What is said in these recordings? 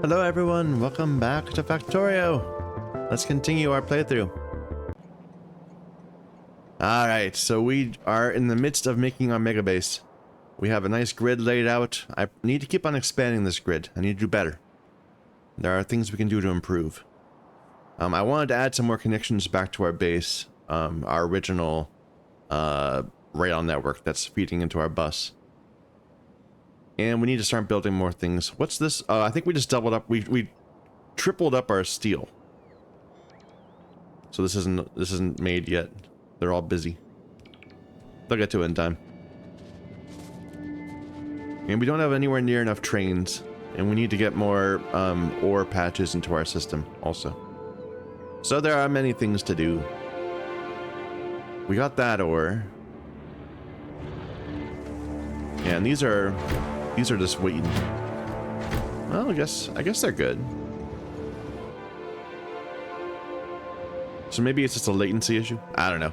Hello everyone, welcome back to Factorio. Let's continue our playthrough. Alright, so we are in the midst of making our Megabase. We have a nice grid laid out. I need to keep on expanding this grid. I need to do better. There are things we can do to improve. I wanted to add some more connections back to our base, our original rail network that's feeding into our bus. And we need to start building more things. What's this? I think we just doubled up. We tripled up our steel. So this isn't made yet. They're all busy. They'll get to it in time. And we don't have anywhere near enough trains, and we need to get more ore patches into our system also. So there are many things to do. We got that ore. Yeah, and these are just waiting. Well, I guess they're good. So maybe it's just a latency issue. I don't know.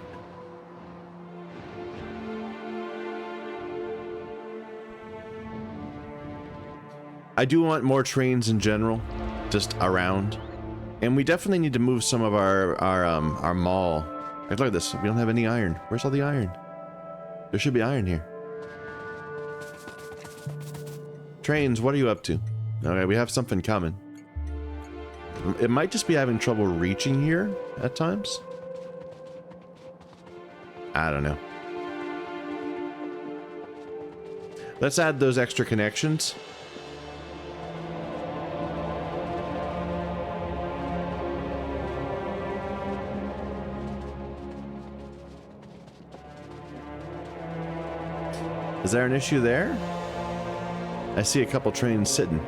I do want more trains in general, just around, and we definitely need to move some of our mall. Like, look at this. We don't have any iron. Where's all the iron? There should be iron here. Trains, what are you up to? Okay, we have something coming. It might just be having trouble reaching here at times. I don't know. Let's add those extra connections. Is there an issue there? I see a couple trains sitting.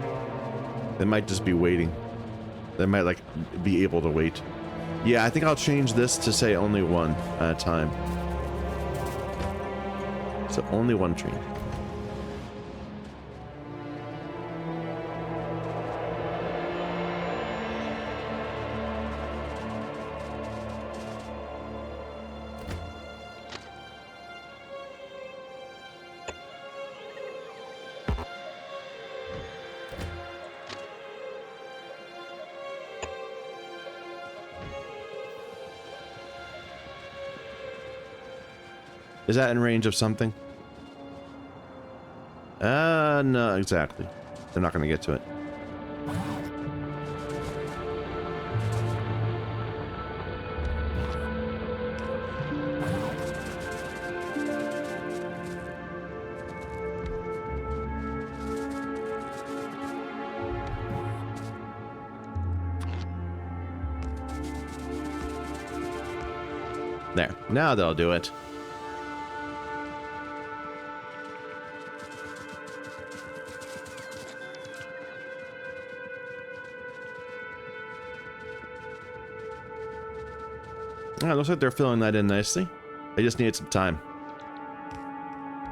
They might just be waiting. They might like be able to wait. Yeah, I think I'll change this to say only one at a time. So only one train. Is that in range of something? No, exactly. They're not going to get to it. There. Now they'll do it. Oh, it looks like they're filling that in nicely. They just need some time.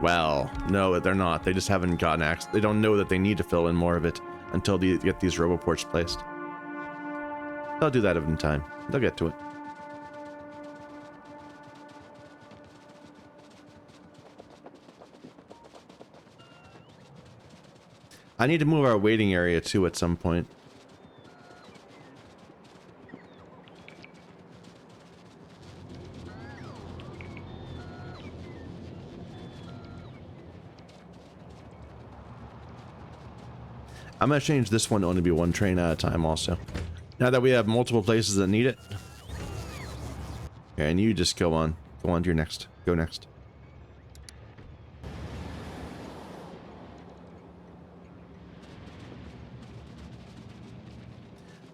Well, no, they're not. They just haven't gotten access. They don't know that they need to fill in more of it until they get these roboports placed. They'll do that in time. They'll get to it. I need to move our waiting area too at some point. I'm going to change this one to only be one train at a time also. Now that we have multiple places that need it. And you just go on. Go on to your next. Go next.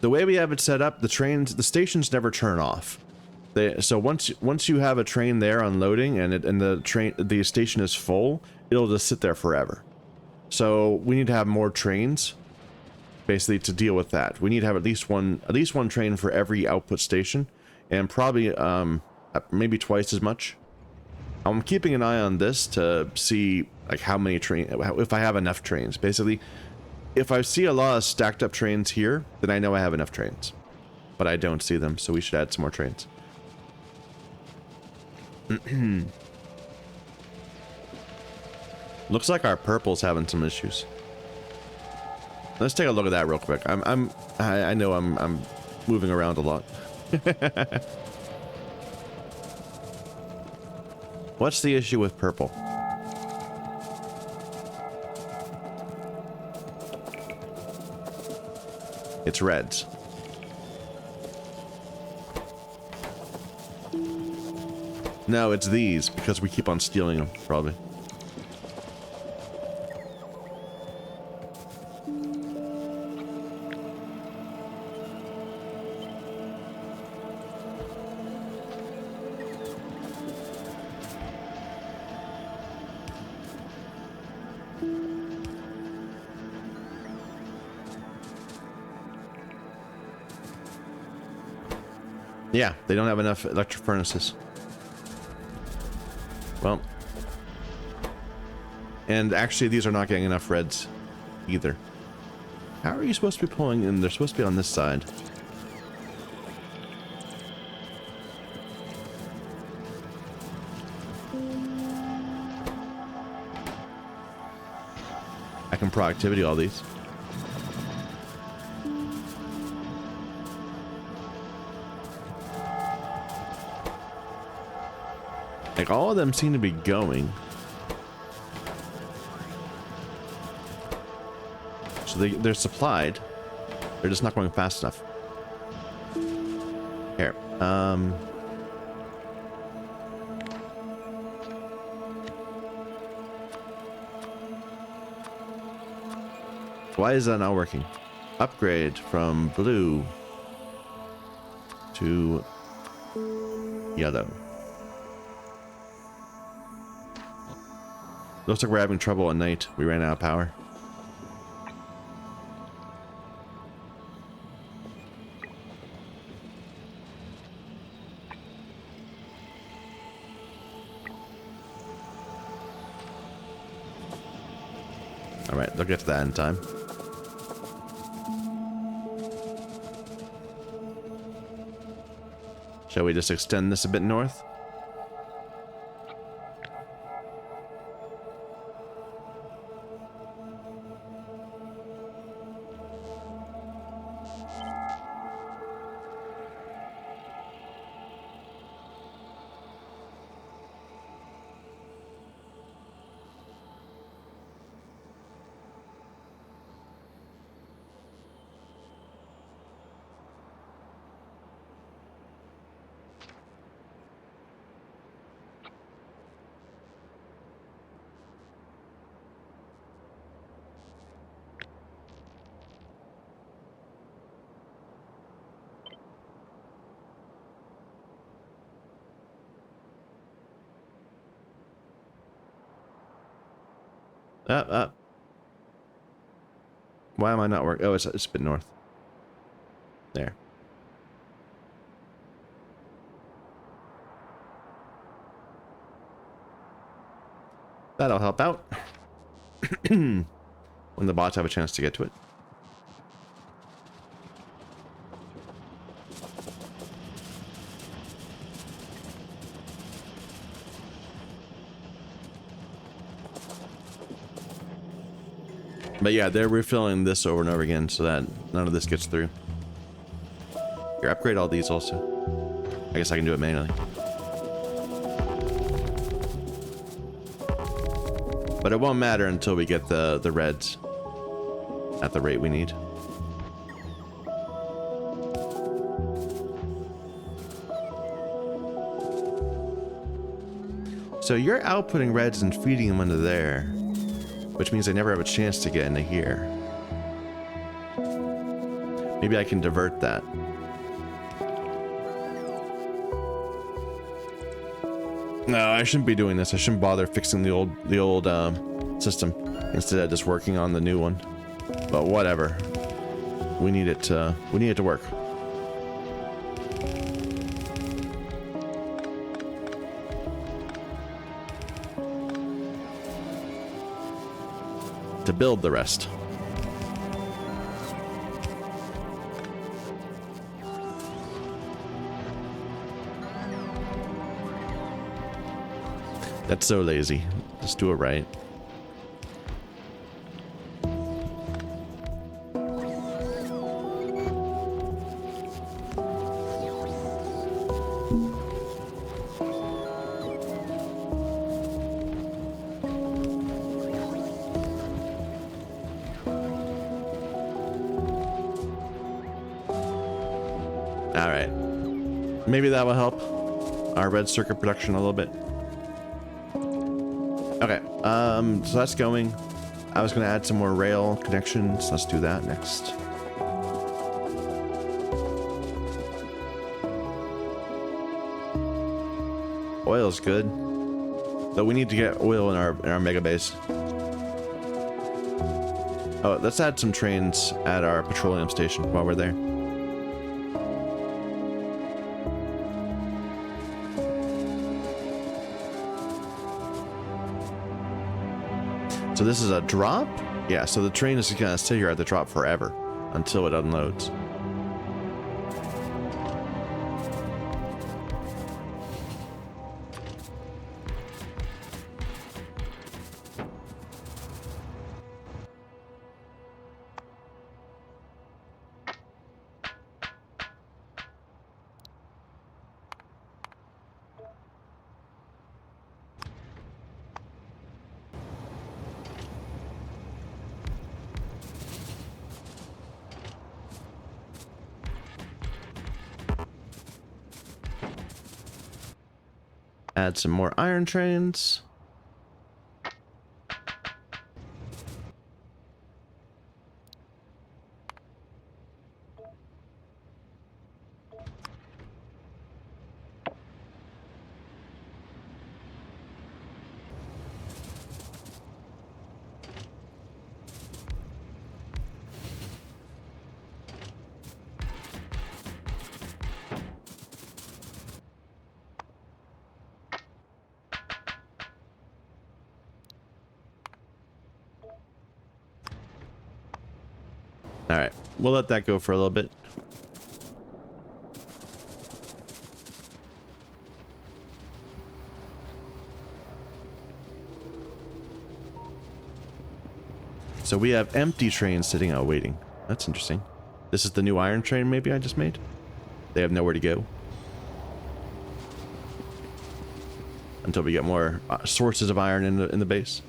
The way we have it set up, the stations never turn off. So once you have a train there unloading and the station is full, it'll just sit there forever. So we need to have more trains, basically, to deal with that. We need to have at least one train for every output station, and probably maybe twice as much. I'm keeping an eye on this to see like how many if I have enough trains. Basically, if I see a lot of stacked up trains here, then I know I have enough trains, but I don't see them, so we should add some more trains. Looks like our purple's having some issues. Let's take a look at that real quick. I know I'm moving around a lot. What's the issue with purple? It's reds. No, it's these, because we keep on stealing them, probably. Yeah, they don't have enough electric furnaces. Well, and actually these are not getting enough reds either. How are you supposed to be pulling in? They're supposed to be on this side. I can productivity all these. Like, all of them seem to be going. So they're supplied. They're just not going fast enough. Here. Why is that not working? Upgrade from blue to yellow. Looks like we're having trouble at night. We ran out of power. Alright, they'll get to that in time. Shall we just extend this a bit north? Up. Why am I not working? Oh, it's a bit north. There. That'll help out. When the bots have a chance to get to it. But yeah, they're refilling this over and over again so that none of this gets through. Here, upgrade all these also. I guess I can do it manually. But it won't matter until we get the reds at the rate we need. So you're outputting reds and feeding them into there, which means they never have a chance to get into here. Maybe I can divert that. No, I shouldn't be doing this. I shouldn't bother fixing the old system instead of just working on the new one. But whatever. We need it to work. To build the rest. That's so lazy. Just do it right. All right. Maybe that will help our red circuit production a little bit. Okay. So that's going. I was going to add some more rail connections. Let's do that next. Oil's good, but we need to get oil in our Megabase. Oh, let's add some trains at our petroleum station while we're there. So this is a drop? Yeah, so the train is gonna sit here at the drop forever until it unloads. Add some more iron trains. All right, we'll let that go for a little bit. So we have empty trains sitting out waiting. That's interesting. This is the new iron train maybe I just made. They have nowhere to go. Until we get more sources of iron in the base.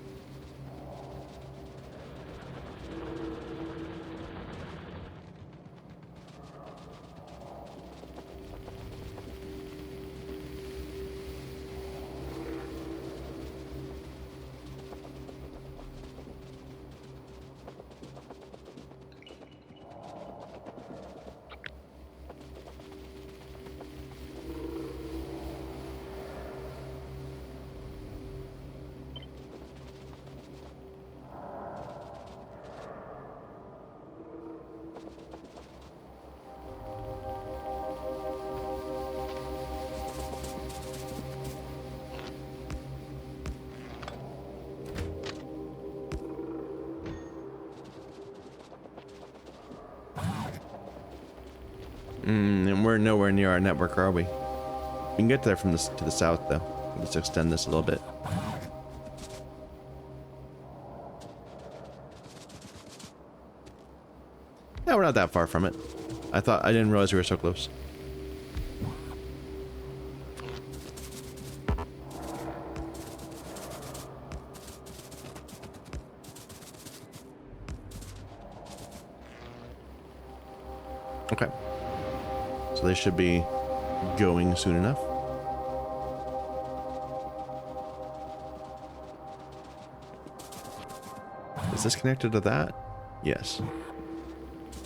And we're nowhere near our network, are we? We can get there from this to the south, though. Let's extend this a little bit. Yeah, we're not that far from it. I didn't realize we were so close. Okay. So they should be going soon enough. Is this connected to that? Yes.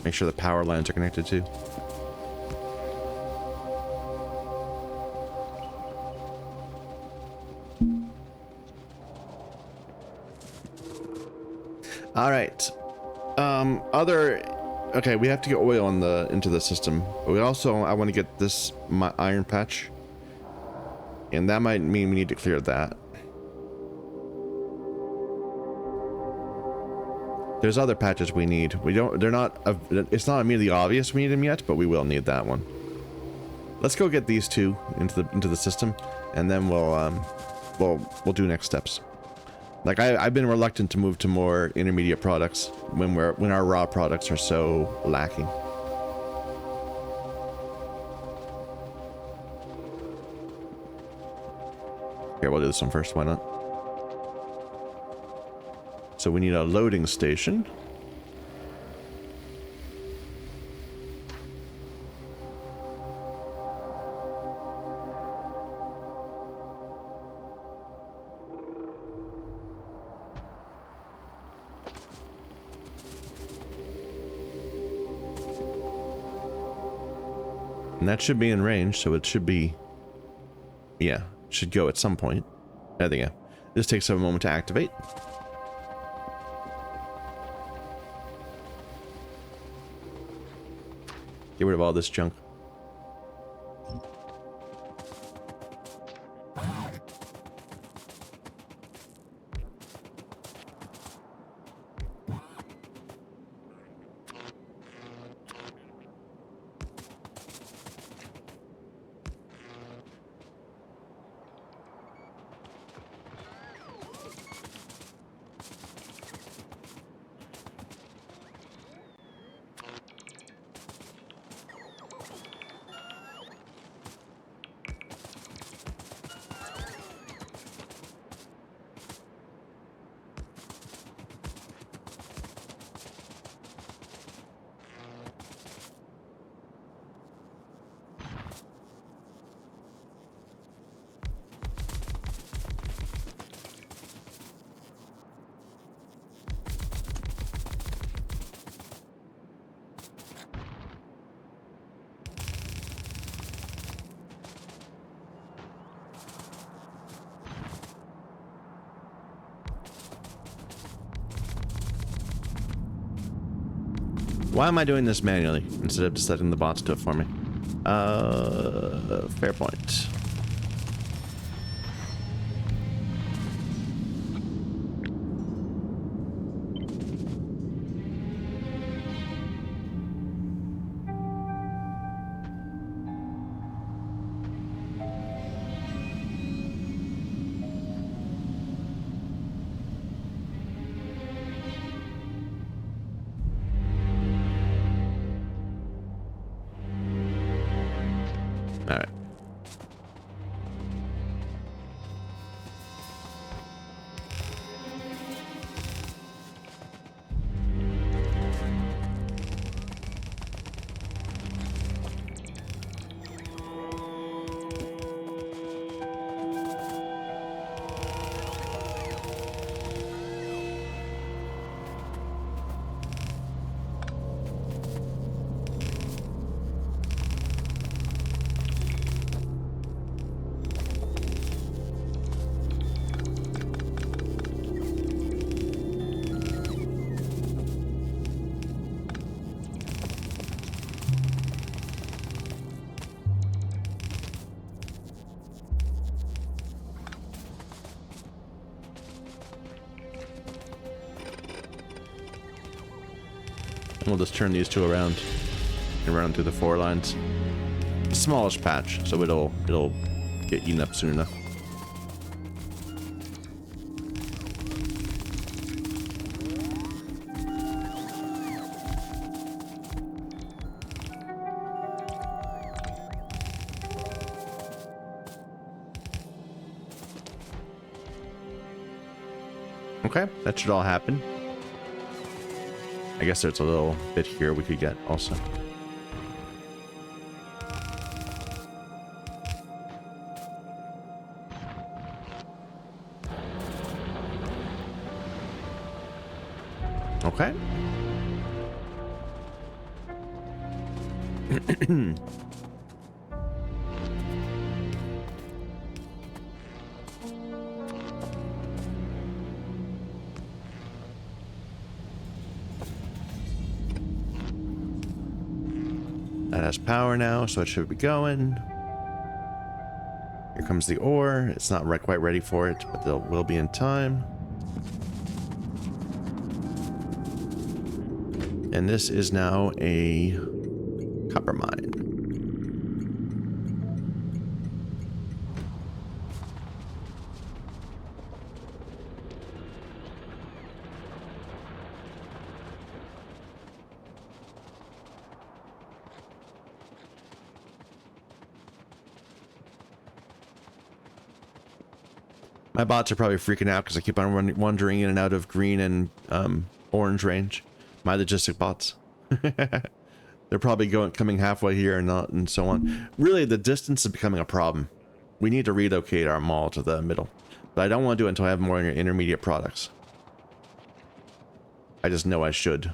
Make sure the power lines are connected too. All right. Okay, we have to get oil into the system. But I want to get this iron patch. And that might mean we need to clear that. There's other patches we need. It's not immediately obvious we need them yet, but we will need that one. Let's go get these two into the system, and then we'll do next steps. Like I've been reluctant to move to more intermediate products when our raw products are so lacking. Here, we'll do this one first. Why not? So we need a loading station. And that should be in range, so it should be... Yeah, should go at some point. There they go. This takes a moment to activate. Get rid of all this junk. Why am I doing this manually instead of just letting the bots do it for me? Fair point. Alright. We'll just turn these two around and run through the 4 lines. Smallish patch, so it'll get eaten up soon enough. Okay, that should all happen. I guess there's a little bit here we could get also. Okay. That has power now, so it should be going. Here comes the ore. It's not quite ready for it, but it will be in time. And this is now a copper mine. My bots are probably freaking out because I keep on wandering in and out of green and orange range. My logistic bots. They're probably coming halfway here and not, and so on. Really, the distance is becoming a problem. We need to relocate our mall to the middle, but I don't want to do it until I have more intermediate products. I just know I should.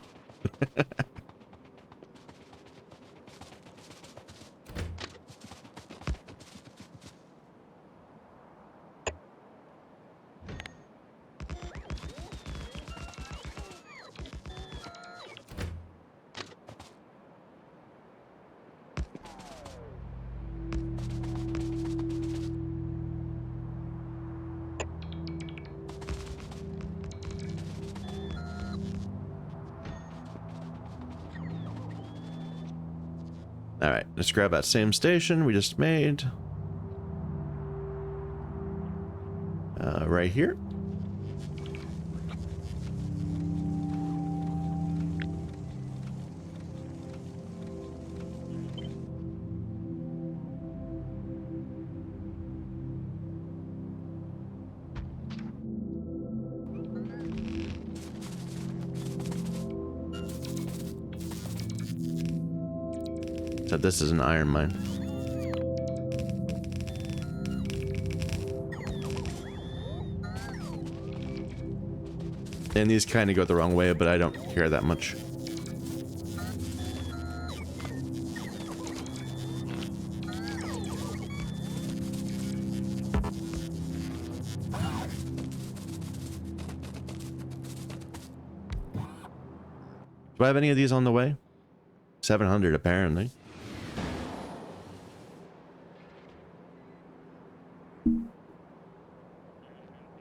All right, let's grab that same station we just made. Right here. So this is an iron mine. And these kind of go the wrong way, but I don't care that much. Do I have any of these on the way? 700 apparently.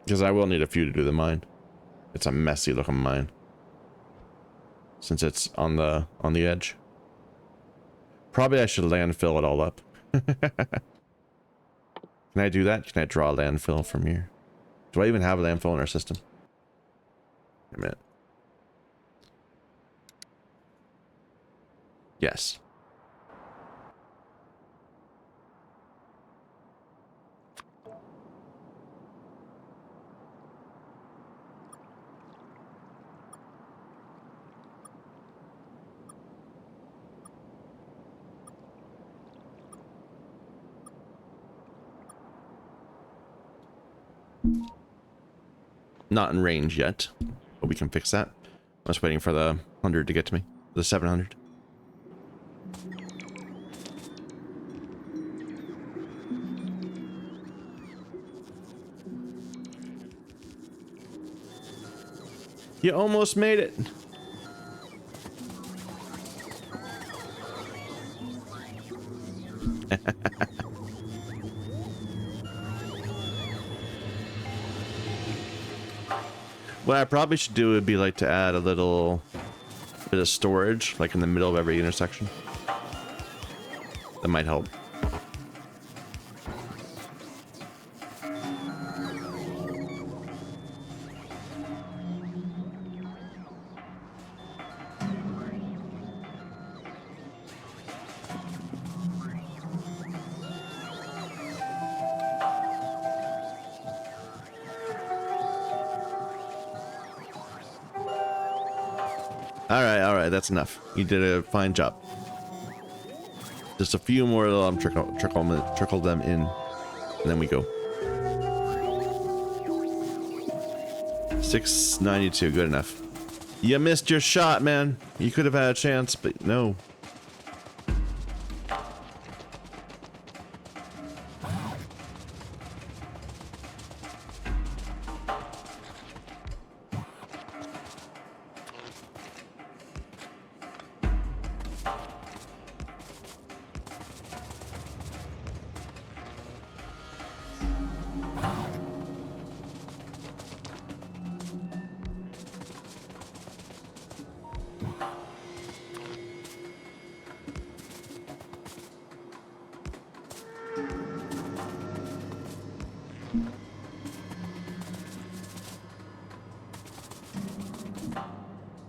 Because I will need a few to do the mine. It's a messy looking mine. Since it's on the edge. Probably I should landfill it all up. Can I do that? Can I draw a landfill from here? Do I even have a landfill in our system? Wait a minute. Yes. Not in range yet, but we can fix that. I was waiting for the 100 to get to me. The 700. You almost made it. What I probably should do would be like to add a little bit of storage, like in the middle of every intersection. That might help. All right, that's enough. You did a fine job. Just a few more of them, trickle them in, and then we go. 692, good enough. You missed your shot, man. You could have had a chance, but no.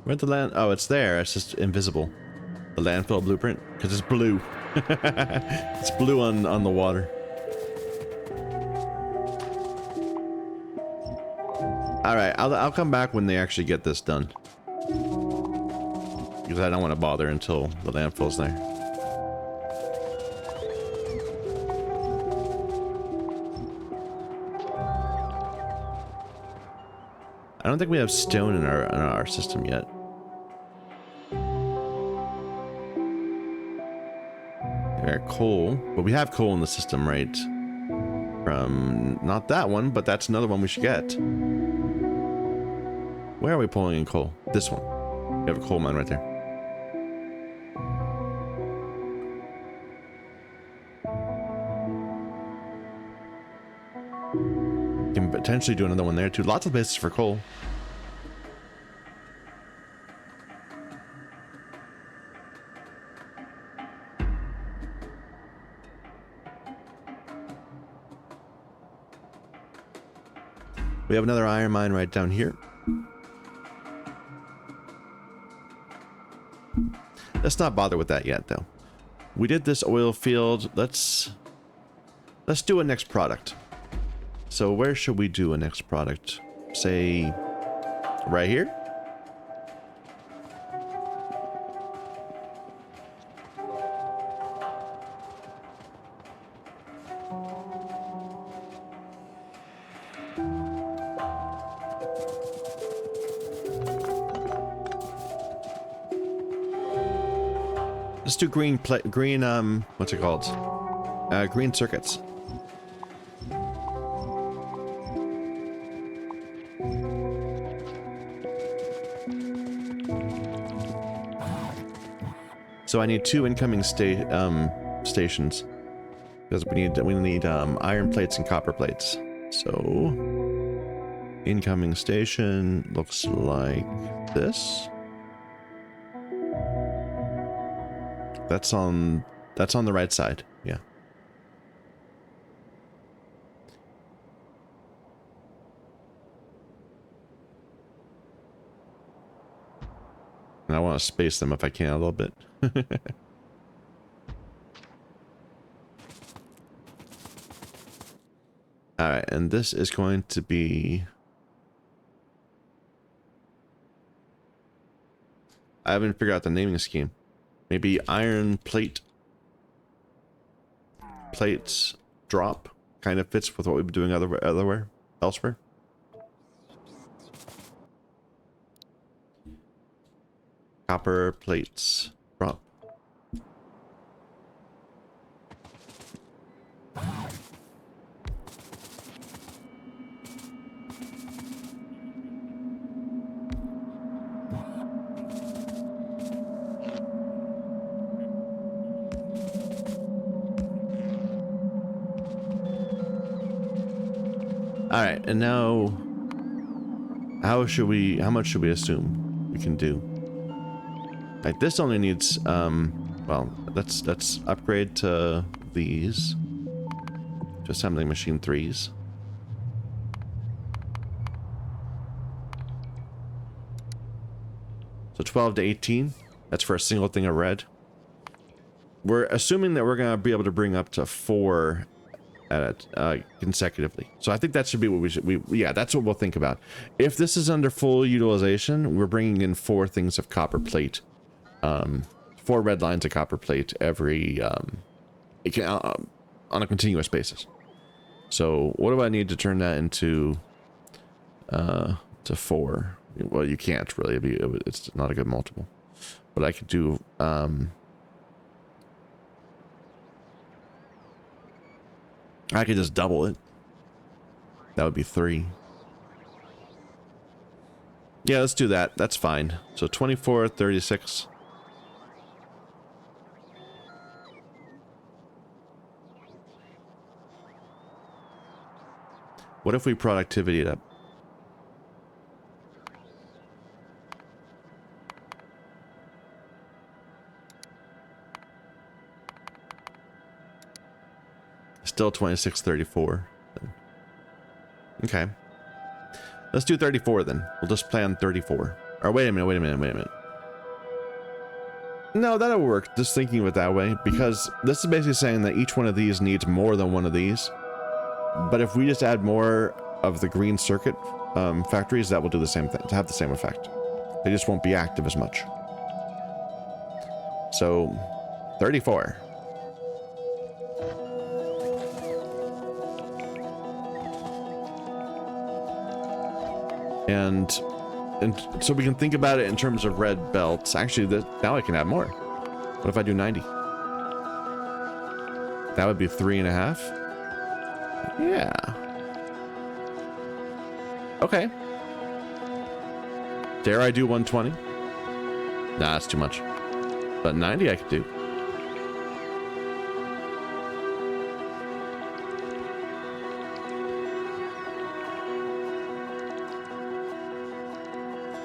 Where'd the land? Oh, it's there. It's just invisible. The landfill blueprint, because it's blue. It's blue on the water. All right, I'll come back when they actually get this done, because I don't want to bother until the landfill's there. I don't think we have stone in our system yet. Coal, but we have coal in the system, right? From not that one, but that's another one we should get. Where are we pulling in coal? This one. We have a coal mine right there. Can potentially do another one there too. Lots of places for coal. We have another iron mine right down here. Let's not bother with that yet, though. We did this oil field. Let's do a next product. So where should we do a next product? Say right here? Let's do green what's it called? Green circuits. So I need 2 incoming stations because we need iron plates and copper plates. So incoming station looks like this. That's on the right side. Yeah. And I want to space them if I can a little bit. All right, and this is going to be... I haven't figured out the naming scheme. Maybe iron plates drop kind of fits with what we've been doing elsewhere. Copper plates drop. All right, and now how much should we assume we can do? Like this only needs well, let's upgrade to these. To assembling machine 3s. So 12 to 18. That's for a single thing of red. We're assuming that we're gonna be able to bring up to 4 at it consecutively. So I think that should be what yeah, that's what we'll think about. If this is under full utilization, we're bringing in 4 things of copper plate. 4 red lines of copper plate every on a continuous basis. So what do I need to turn that into to 4? Well, you can't really. It's not a good multiple. But I could do I could just double it. That would be 3. Yeah, let's do that. That's fine. So 24, 36. What if we productivity it up? Still 2634. Okay. Let's do 34 then. We'll just plan 34. Or wait a minute. No, that'll work. Just thinking of it that way. Because this is basically saying that each one of these needs more than one of these. But if we just add more of the green circuit factories, that will do the same thing. To have the same effect. They just won't be active as much. So, 34. And so we can think about it in terms of red belts. Actually, now I can add more. What if I do 90? That would be 3.5. Yeah. Okay. Dare I do 120? Nah, that's too much. But 90 I could do.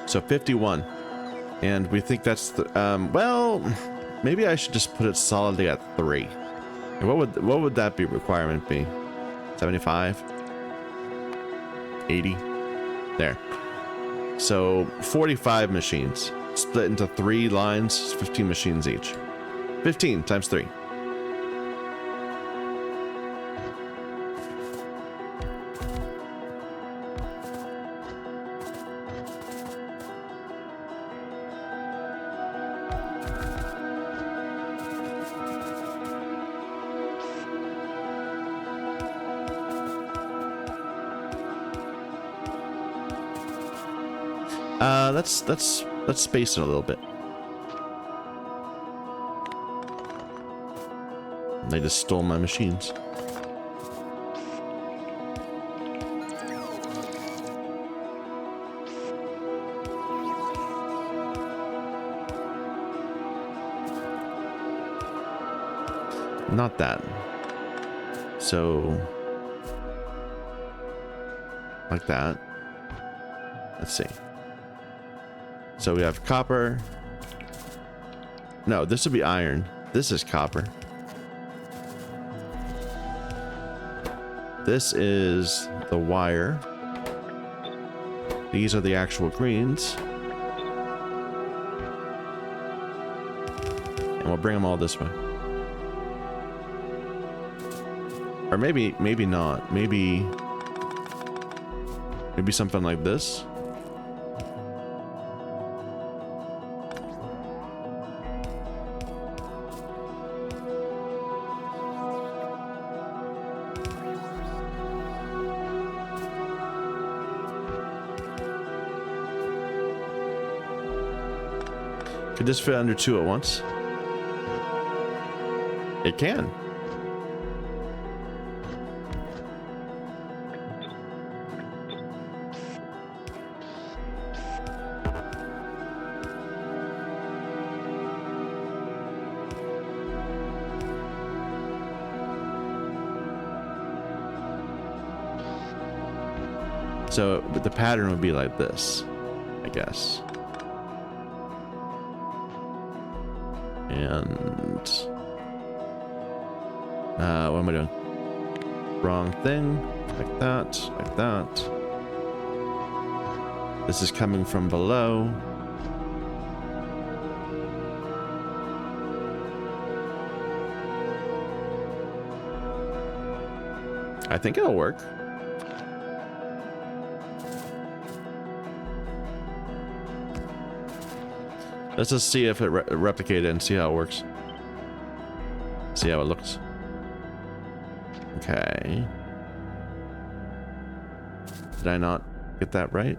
So 51, and we think that's the, well, maybe I should just put it solidly at 3. And what would that be requirement be? 75, 80. There. So 45 machines split into 3 lines, 15 machines each. 15 times 3. Let's space it a little bit. They just stole my machines. Not that. So, like that. Let's see. So we have copper. No, this would be iron. This is copper. This is the wire. These are the actual greens. And we'll bring them all this way. Or maybe not. Maybe something like this. Could this fit under 2 at once? It can. So the pattern would be like this, I guess. And what am I doing? Wrong thing. Like that, like that. This is coming from below. I think it'll work. Let's just see if it replicated and see how it works. See how it looks. Okay. Did I not get that right?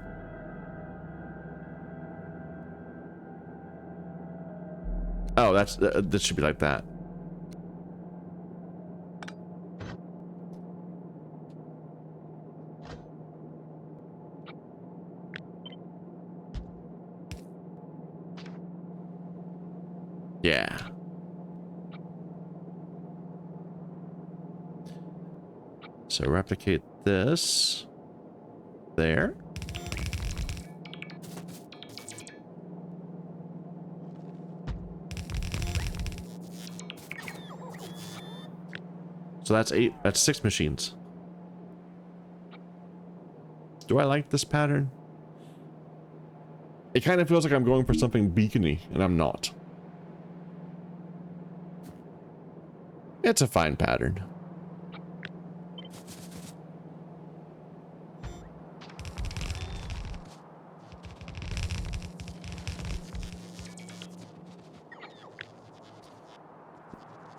Oh, that should be like that. Yeah. So replicate this there. So that's 8, that's 6 machines. Do I like this pattern? It kind of feels like I'm going for something beacony, and I'm not. It's a fine pattern.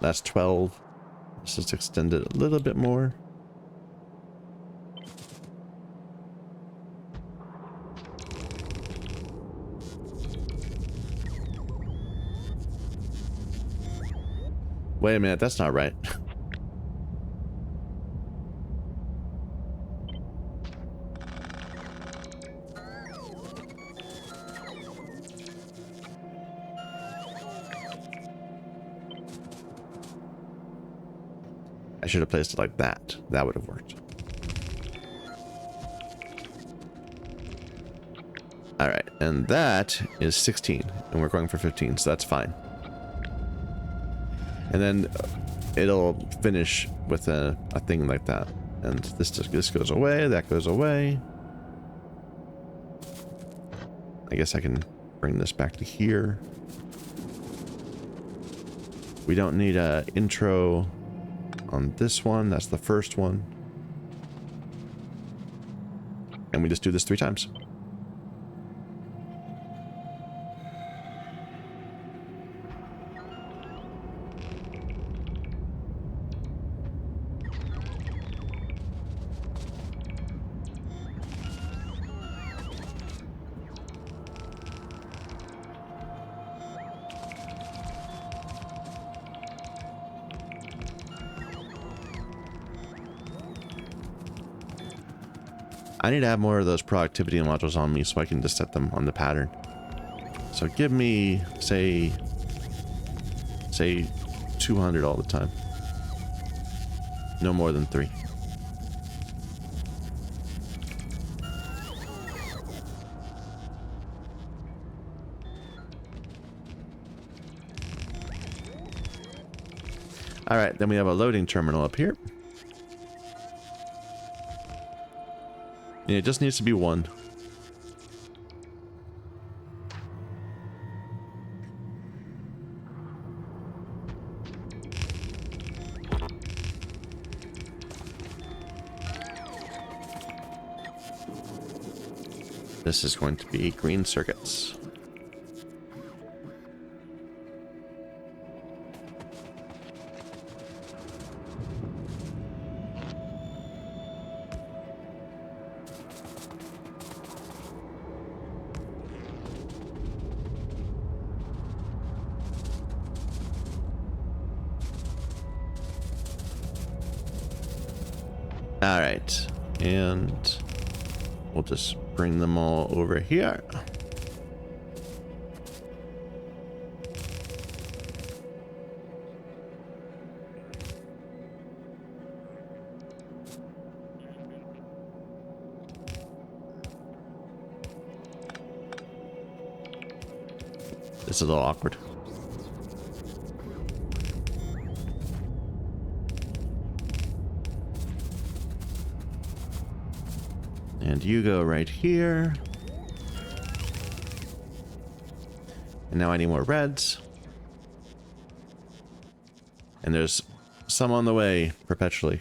That's 12. Let's just extend it a little bit more. Wait a minute, that's not right. I should have placed it like that. That would have worked. All right, and that is 16, and we're going for 15, so that's fine. And then it'll finish with a thing like that. And this goes away, that goes away. I guess I can bring this back to here. We don't need a intro on this one. That's the first one. And we just do this 3 times. I need to have more of those productivity modules on me so I can just set them on the pattern. So give me, say 200 all the time. No more than 3. All right, then we have a loading terminal up here. And it just needs to be 1. This is going to be green circuits. All right, and we'll just bring them all over here. This is a little awkward. And you go right here. And now I need more reds. And there's some on the way perpetually.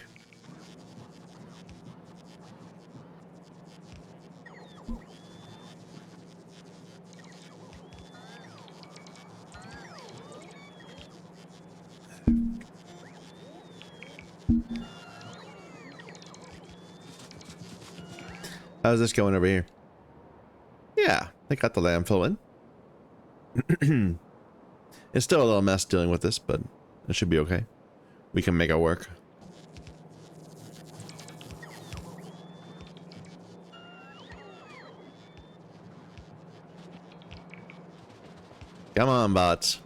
How's this going over here? Yeah, they got the landfill in. It's still a little mess dealing with this, but it should be okay. We can make it work. Come on, bots.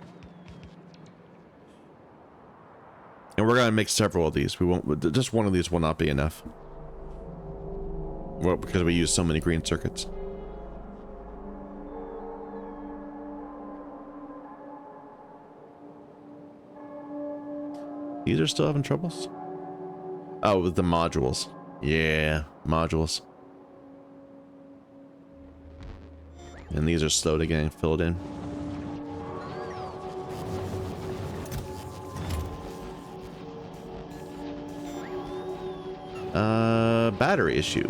And we're gonna make several of these. We won't. Just one of these will not be enough. Well, because we use so many green circuits. These are still having troubles? Oh, with the modules. Yeah, modules. And these are slow to getting filled in. Battery issue.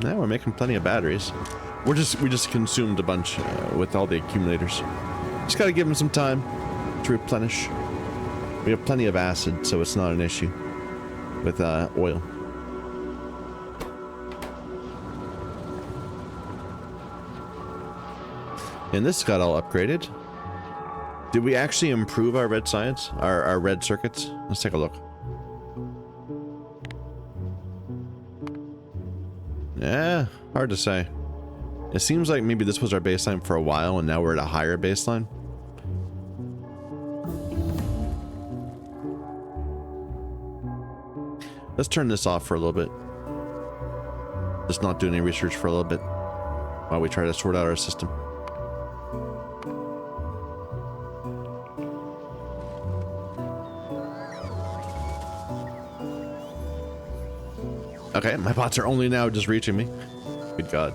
Now we're making plenty of batteries. We just consumed a bunch with all the accumulators. Just gotta give them some time to replenish. We have plenty of acid, so it's not an issue with oil. And this got all upgraded. Did we actually improve our red science? Our red circuits? Let's take a look. Yeah, hard to say. It seems like maybe this was our baseline for a while and now we're at a higher baseline. Let's turn this off for a little bit. Just not do any research for a little bit while we try to sort out our system. Okay, my bots are only now just reaching me. Good God.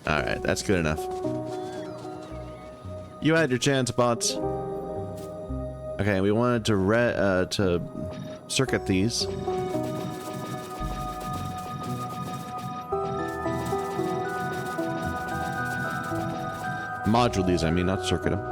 Alright, that's good enough. You had your chance, bots. Okay, we wanted to circuit these. Module these, I mean, not circuit them.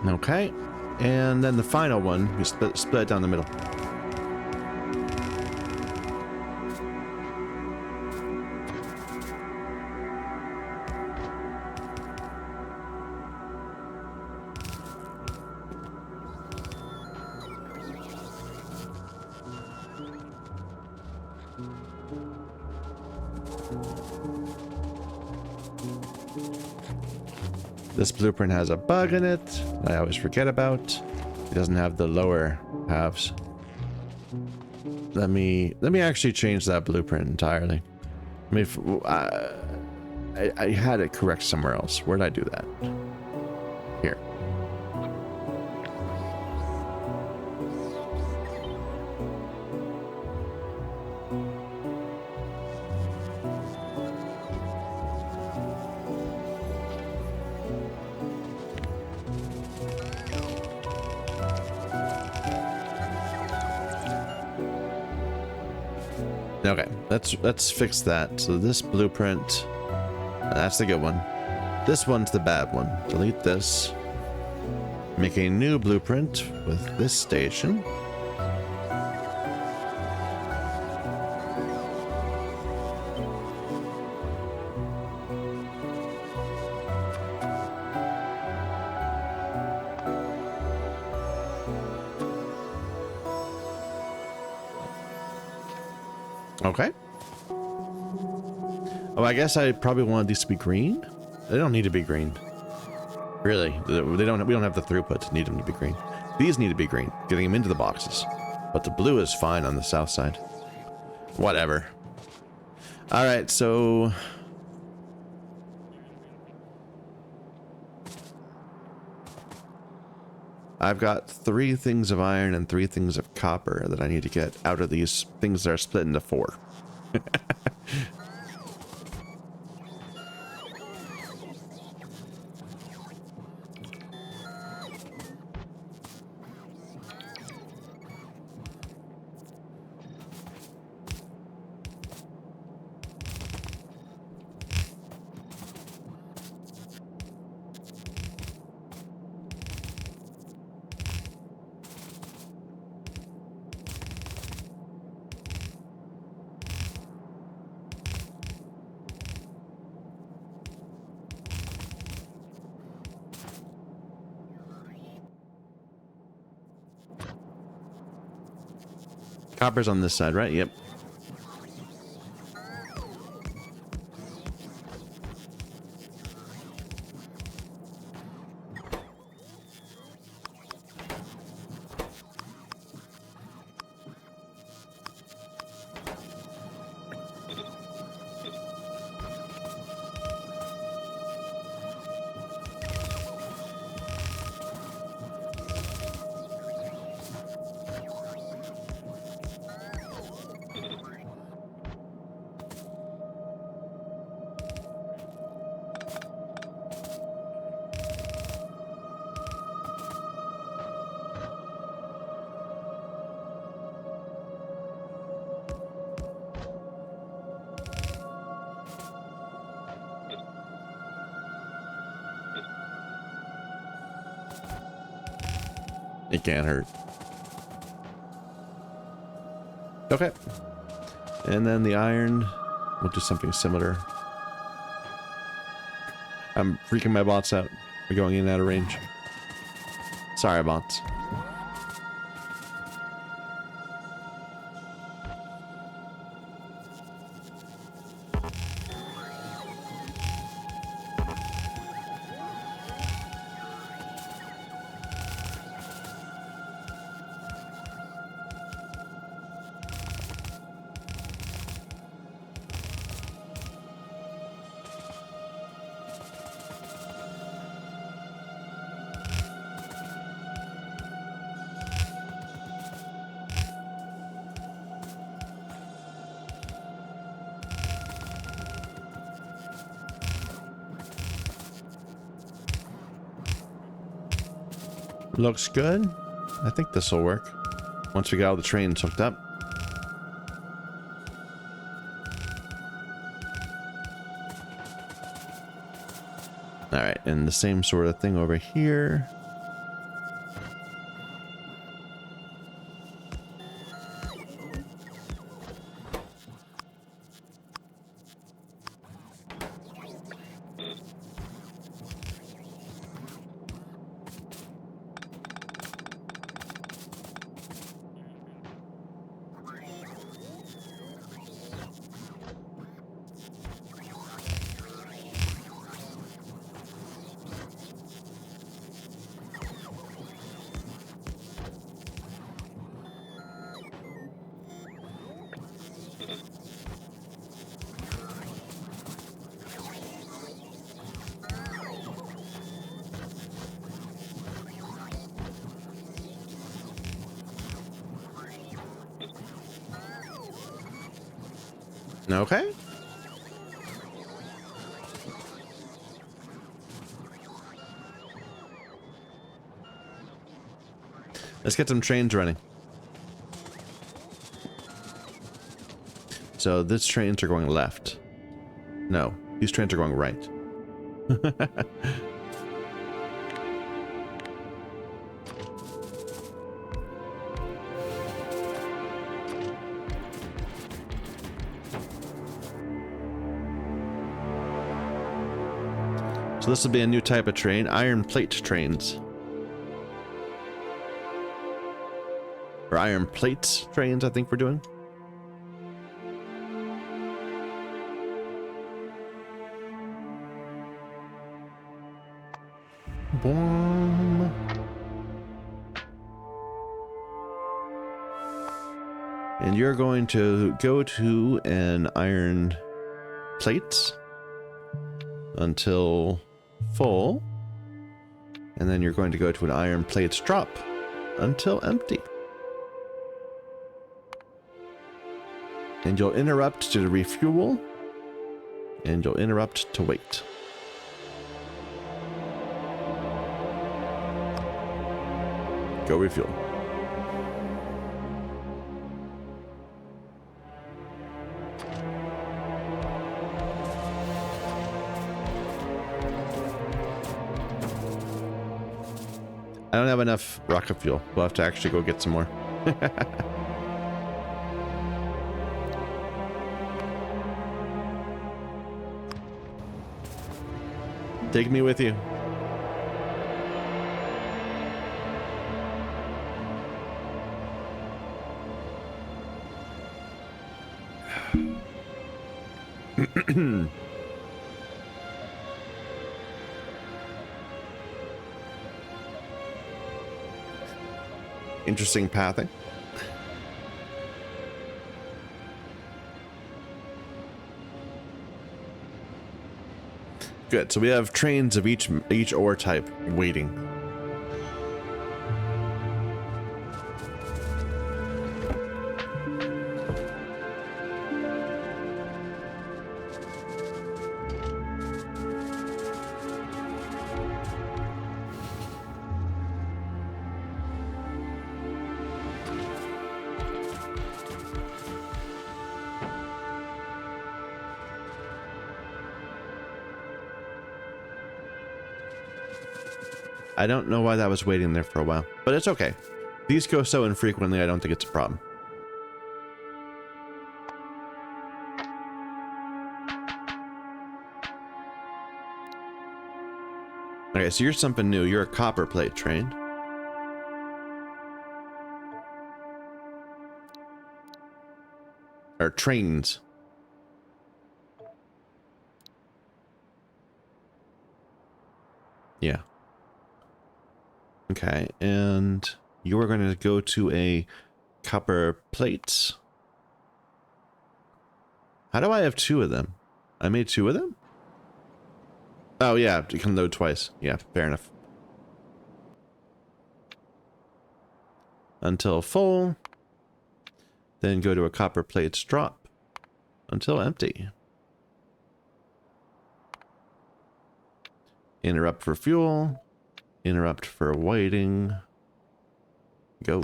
Okay, and then the final one, we split it down the middle. This blueprint has a bug in it that I always forget about. It doesn't have the lower halves. Let me actually change that blueprint entirely. I mean, I had it correct somewhere else. Where did I do that? Here. Okay, let's fix that. So this blueprint, that's the good one. This one's the bad one. Delete this. Make a new blueprint with this station. Okay. Oh, I guess I probably wanted these to be green. They don't need to be green. Really, they don't. We don't have the throughput to need them to be green. These need to be green, getting them into the boxes. But the blue is fine on the south side. Whatever. All right, so I've got 3 things of iron and 3 things of copper that I need to get out of these things that are split into 4. Copper's on this side, right? Yep. It can't hurt. Okay. And then the iron, we'll do something similar. I'm freaking my bots out. We're going in and out of range. Sorry, bots. Looks good. I think this will work. Once we got all the trains hooked up. Alright, and the same sort of thing over here. Okay. Let's get some trains running. So these trains are going left. No, these trains are going right. So this will be a new type of train, iron plate trains. Or iron plates trains, I think we're doing. Boom. And you're going to go to an iron plate until full, and then you're going to go to an iron plates drop until empty. And you'll interrupt to refuel, and you'll interrupt to wait. Go refuel. I don't have enough rocket fuel. We'll have to actually go get some more. Take me with you. Interesting pathing. Good. So we have trains of each ore type waiting. I don't know why that was waiting there for a while, but it's okay. These go so infrequently, I don't think it's a problem. Okay, so you're something new. You're a copper plate train. Or trains. Yeah. Okay, and you're going to go to a copper plate. How do I have two of them? I made two of them? Oh, yeah, you can load twice. Yeah, fair enough. Until full. Then go to a copper plate's drop. Until empty. Interrupt for fuel. Interrupt for waiting. Go.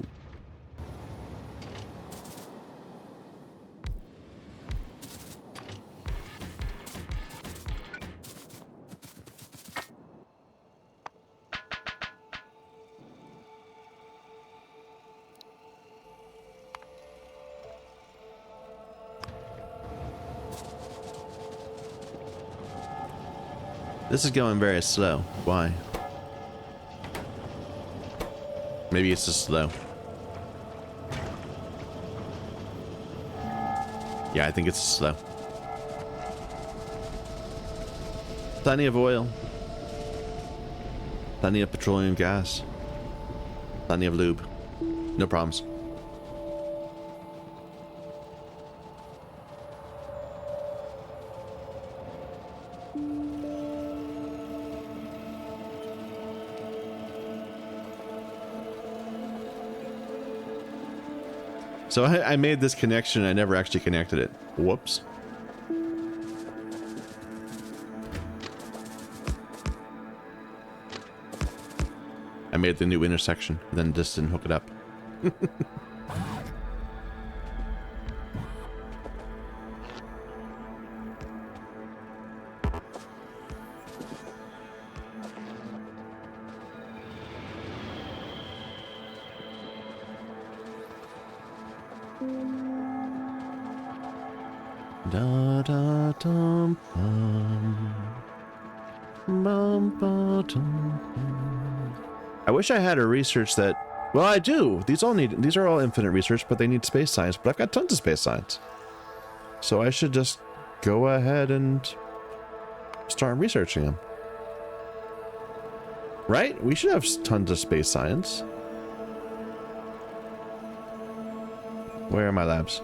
This is going very slow. Why? Maybe it's just slow. Yeah, I think it's slow. Plenty of oil. Plenty of petroleum gas. Plenty of lube. No problems. So I made this connection, I never actually connected it. Whoops. I made the new intersection, then just didn't hook it up. Da da dum bum. Bum ba dum bum. I wish I had a research that. Well, I do. These are all infinite research, but they need space science. But I've got tons of space science, so I should just go ahead and start researching them. Right? We should have tons of space science. Where are my labs?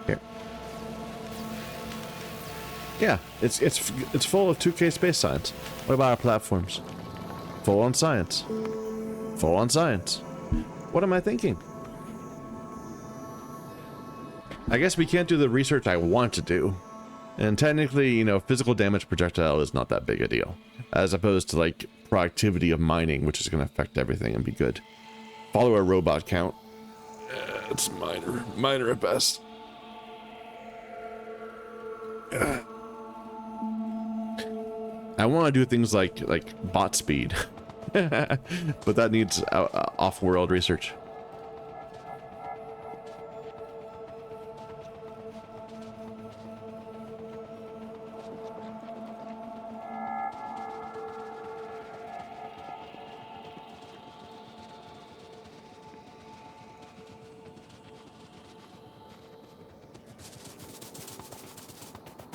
Here. Yeah, it's full of 2K space science. What about our platforms? Full on science. Full on science. What am I thinking? I guess we can't do the research I want to do. And technically, you know, physical damage projectile is not that big a deal. As opposed to, like, productivity of mining, which is going to affect everything and be good. Follow a robot count. It's minor. Minor at best. I want to do things like bot speed. But that needs off-world research.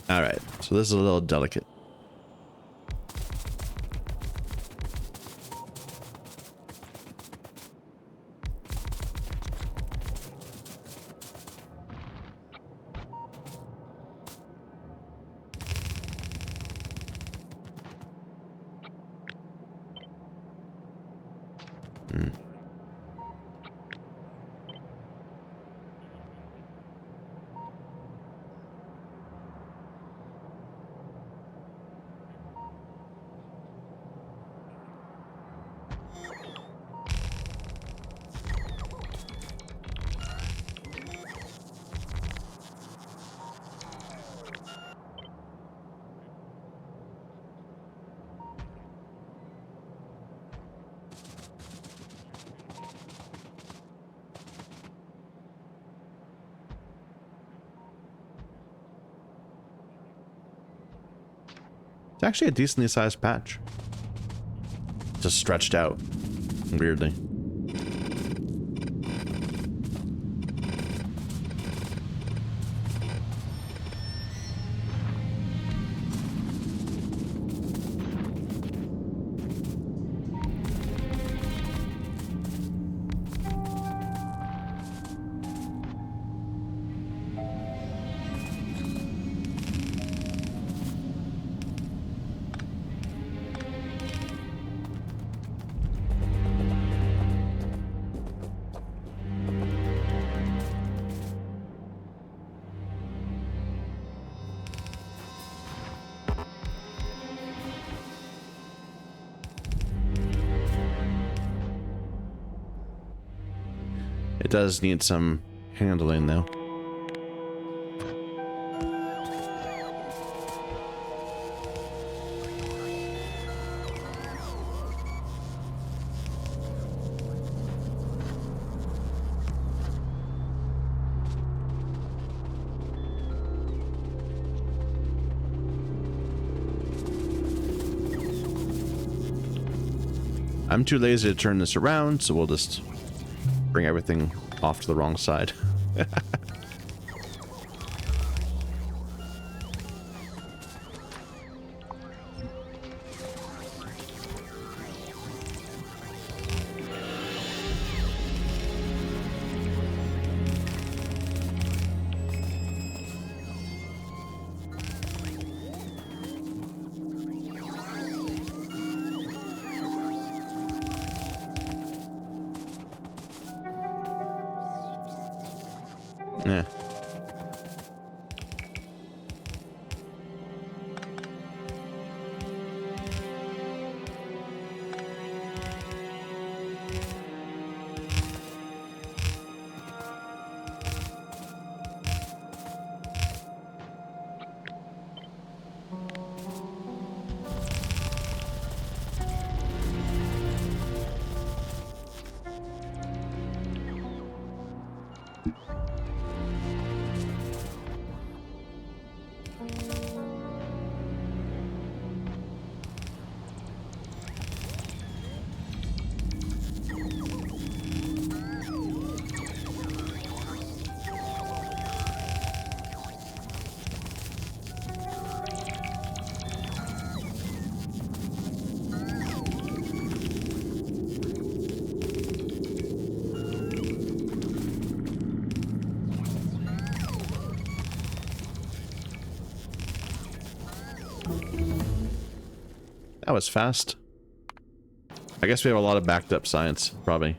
All right, so this is a little delicate. It's actually a decently sized patch. Just stretched out weirdly. It does need some handling though. I'm too lazy to turn this around, so we'll just bring everything off to the wrong side. Yeah. That was fast. I guess we have a lot of backed up science, probably.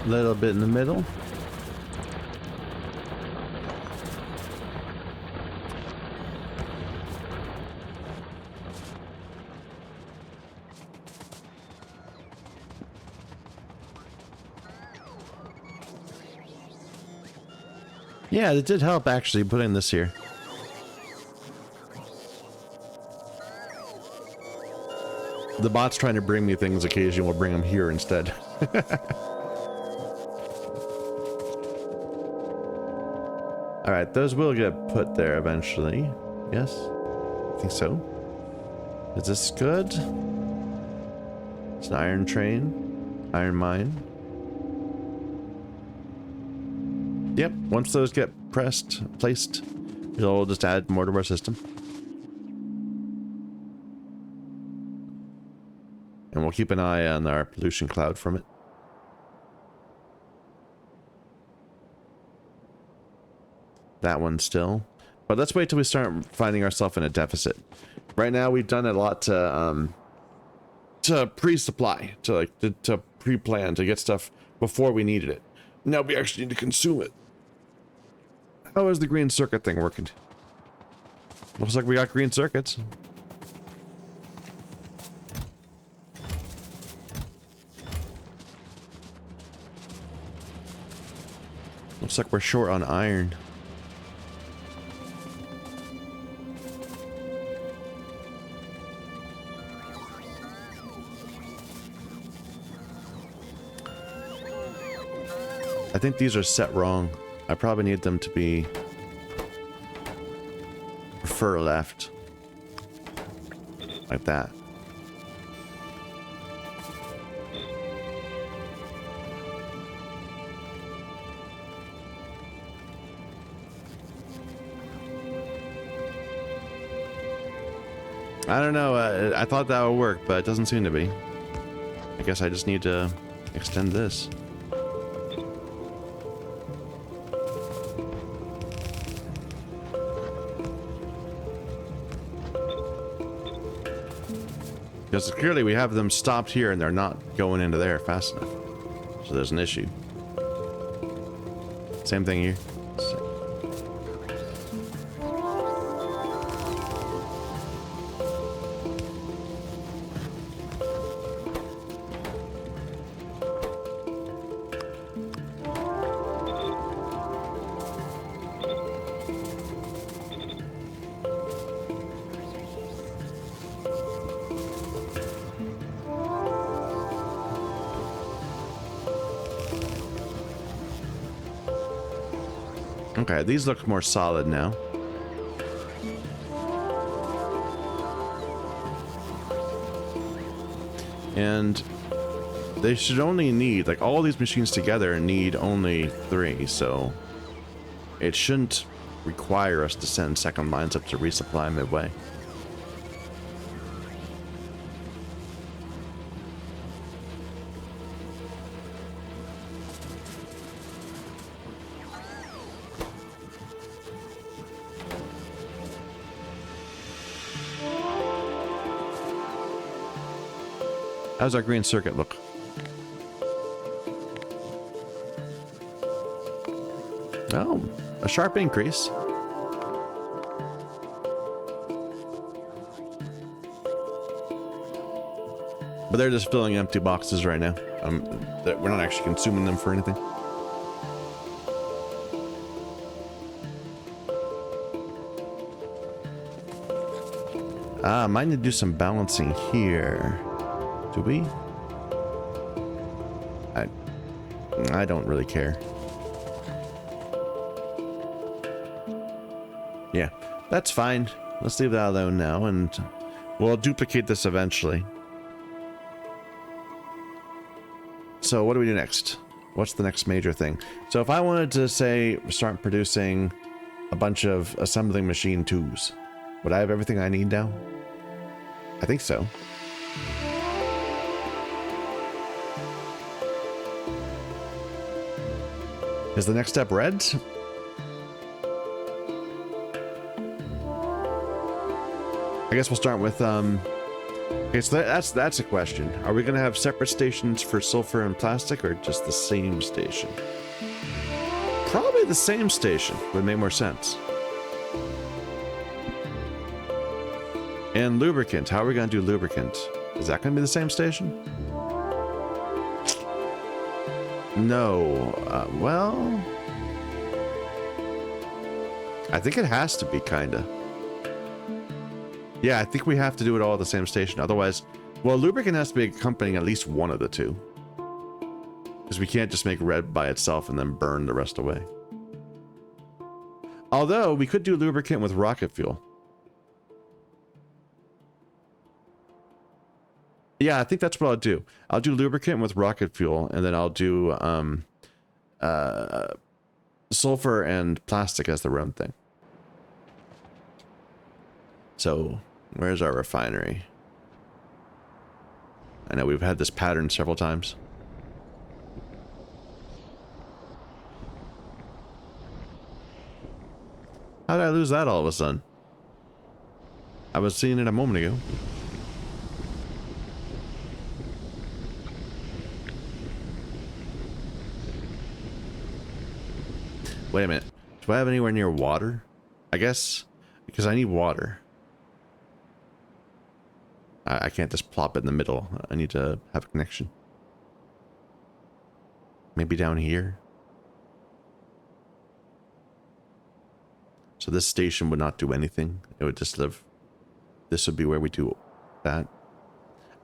Little bit in the middle. Yeah, it did help actually putting this here. The bot's trying to bring me things occasionally, we'll bring them here instead. Alright, those will get put there eventually. Yes? I think so. Is this good? It's an iron train. Iron mine. Yep, once those get placed, it'll just add more to our system. And we'll keep an eye on our pollution cloud from it. That one still. But let's wait till we start finding ourselves in a deficit. Right now we've done a lot to pre-supply, to pre-plan, to get stuff before we needed it. Now we actually need to consume it. How is the green circuit thing working? Looks like we got green circuits. Looks like we're short on iron. I think these are set wrong. I probably need them to be prefer left. Like that. I don't know, I thought that would work, but it doesn't seem to be. I guess I just need to extend this. Because clearly we have them stopped here and they're not going into there fast enough. So there's an issue. Same thing here. Okay, these look more solid now. And they should only need, like, all these machines together need only 3, so it shouldn't require us to send second lines up to resupply midway. How's our green circuit look? Oh, a sharp increase. But they're just filling empty boxes right now. We're not actually consuming them for anything. Might need to do some balancing here. Do we? I don't really care. Yeah, that's fine. Let's leave that alone now, and we'll duplicate this eventually. So what do we do next? What's the next major thing? So if I wanted to, say, start producing a bunch of assembling machine 2s, would I have everything I need now? I think so. Is the next step red? I guess we'll start with, okay, so that's a question. Are we gonna have separate stations for sulfur and plastic, or just the same station? Probably the same station would make more sense. And lubricant, how are we gonna do lubricant? Is that gonna be the same station? No, well, I think it has to be, kinda. Yeah, I think we have to do it all at the same station. Otherwise, well, lubricant has to be accompanying at least one of the two. Because we can't just make red by itself and then burn the rest away. Although, we could do lubricant with rocket fuel. Yeah, I think that's what I'll do. I'll do lubricant with rocket fuel, and then I'll do sulfur and plastic as the round thing. So, where's our refinery? I know we've had this pattern several times. How did I lose that all of a sudden? I was seeing it a moment ago. Wait a minute. Do I have anywhere near water? I guess because I need water. I can't just plop it in the middle. I need to have a connection. Maybe down here. So this station would not do anything. It would just live. This would be where we do that.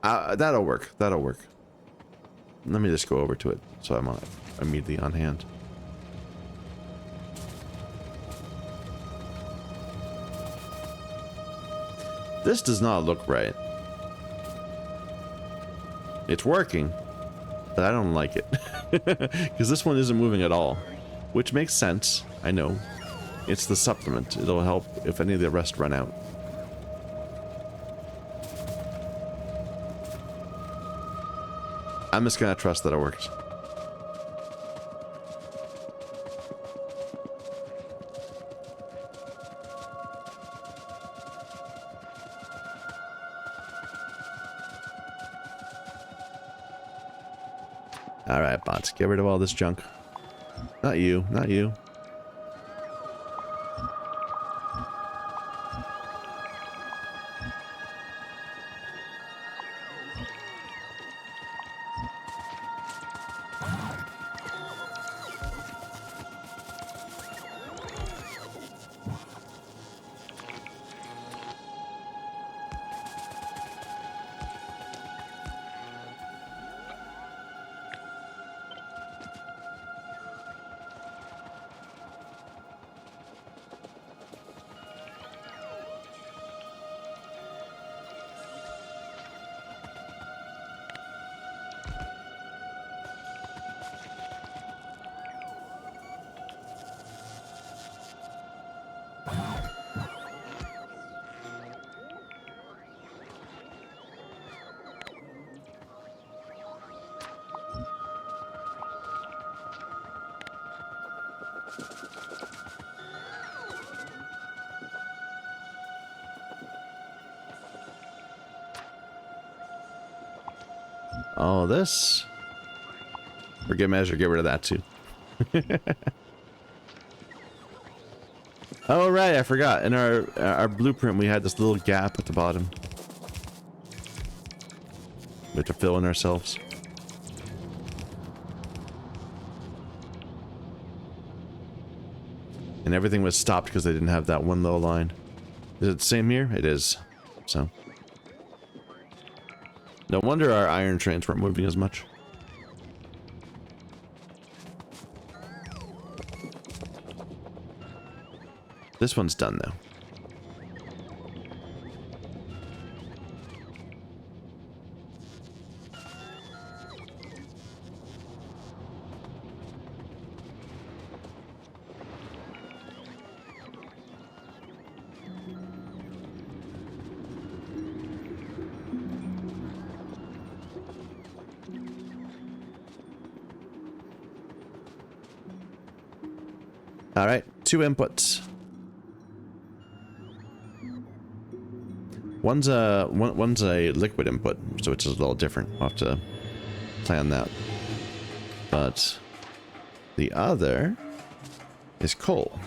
That'll work. That'll work. Let me just go over to it so I'm immediately on hand. This does not look right. It's working, but I don't like it. Because this one isn't moving at all. Which makes sense. I know. It's the supplement. It'll help if any of the rest run out. I'm just gonna trust that it works. Alright, bots, get rid of all this junk. Not you, not you. Oh, this. For good measure, get rid of that too. Oh right, I forgot. In our blueprint, we had this little gap at the bottom. We have to fill in ourselves. And everything was stopped because they didn't have that one little line. Is it the same here? It is. So. No wonder our iron trains weren't moving as much. This one's done though. All right, 2 inputs. One's a liquid input, so it's a little different. I'll have to plan that. But the other is coal.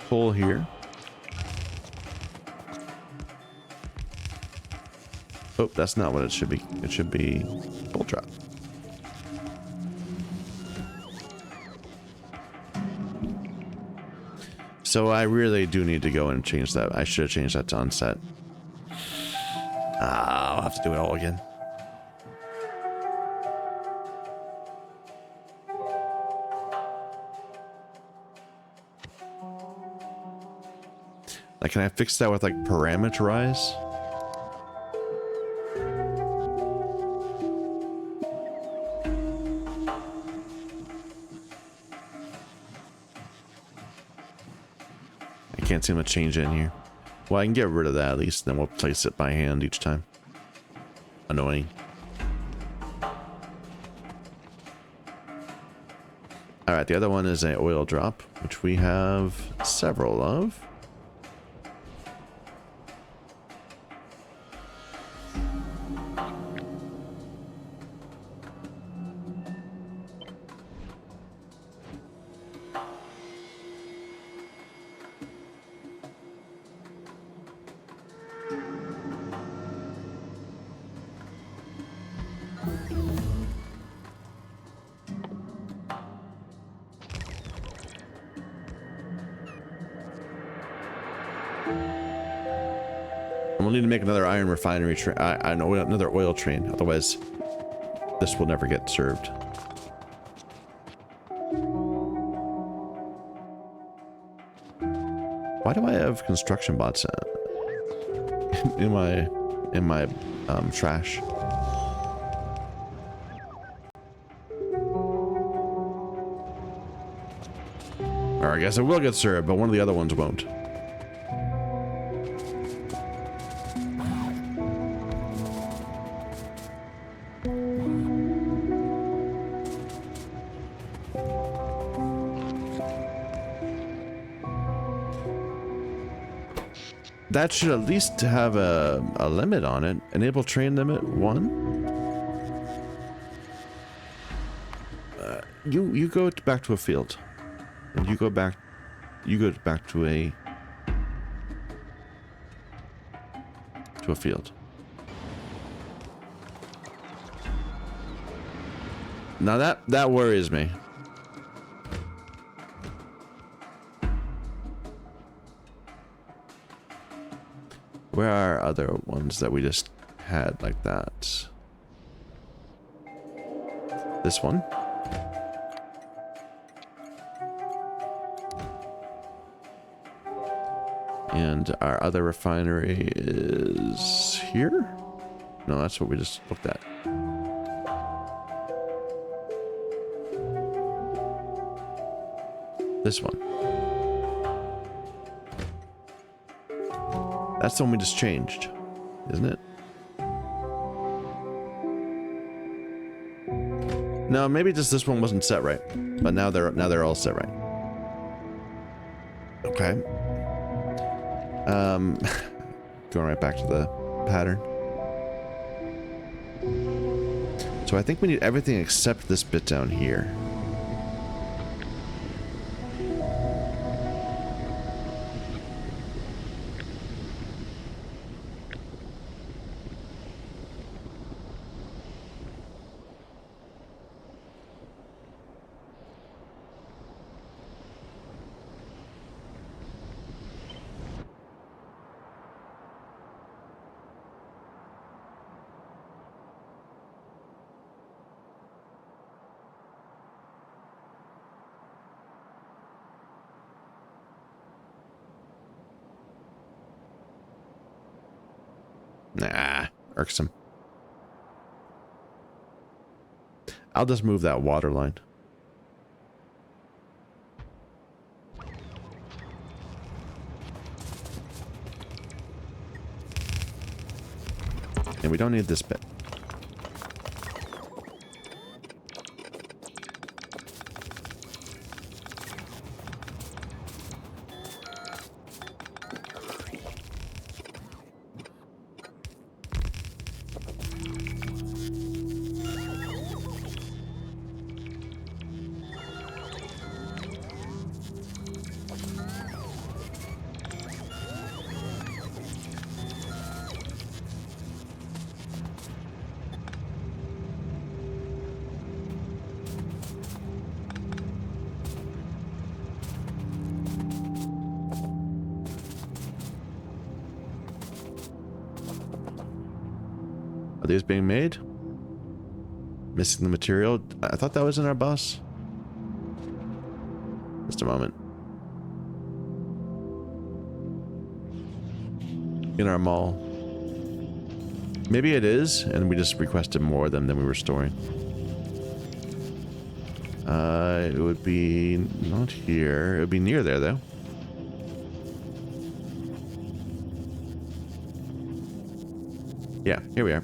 Coal here. Oh, that's not what it should be. It should be coal drop. So I really do need to go and change that. I should have changed that to onset. I'll have to do it all again. Like, can I fix that with like parameterize? Can't seem to change it in here. Well, I can get rid of that at least, then we'll place it by hand each time. Annoying. Alright, the other one is an oil drop, which we have several of. we'll need to make another iron refinery train. I know, another oil train. Otherwise, this will never get served. Why do I have construction bots in my trash? Or I guess it will get served, but one of the other ones won't. That should at least have a limit on it. Enable train limit 1. You go back to a field, and you go back to a field. Now that worries me. Where are other ones that we just had like that? This one. And our other refinery is here? No, that's what we just looked at. This one. That's the one we just changed, isn't it? No, maybe just this one wasn't set right. But now they're all set right. Okay. Going right back to the pattern. So I think we need everything except this bit down here. Nah, irksome. I'll just move that water line. And we don't need this bit. Are these being made? Missing the material? I thought that was in our bus. Just a moment. In our mall. Maybe it is, and we just requested more of them than we were storing. It would be not here. It would be near there, though. Yeah, here we are.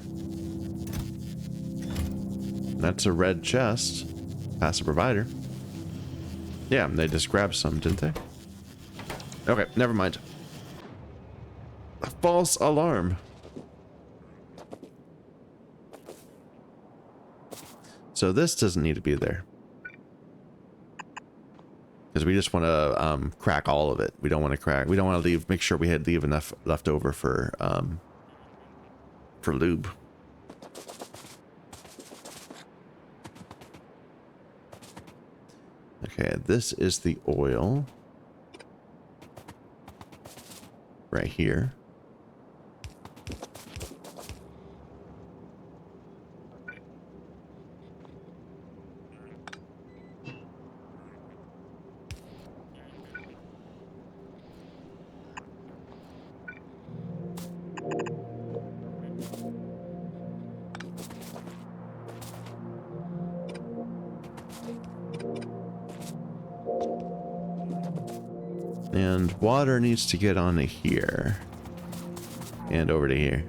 That's a red chest. Passive provider. Yeah, they just grabbed some, didn't they? Okay, never mind. A false alarm. So this doesn't need to be there. Because we just want to crack all of it. We don't want to crack. We don't want to leave. Make sure we leave enough left over for lube. Okay, this is the oil. Right here. And water needs to get onto here. And over to here.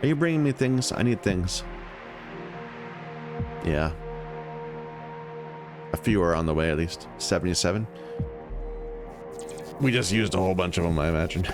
Are you bringing me things? I need things. Yeah. A few are on the way at least. 77. We just used a whole bunch of them, I imagine.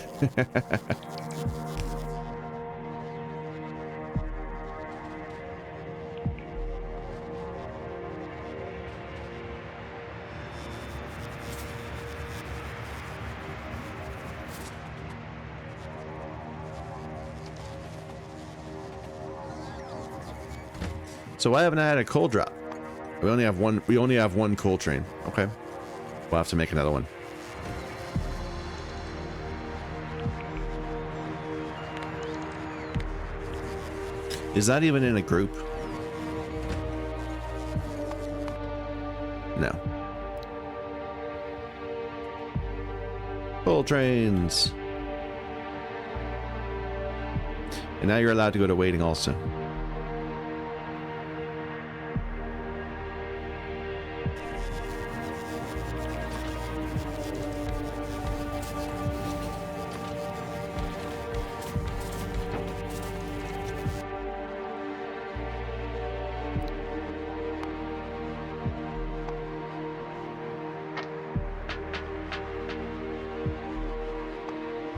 So why haven't I had a coal drop? We only have one. We only have one coal train. Okay, we'll have to make another one. Is that even in a group? No. Coal trains. And now you're allowed to go to waiting also.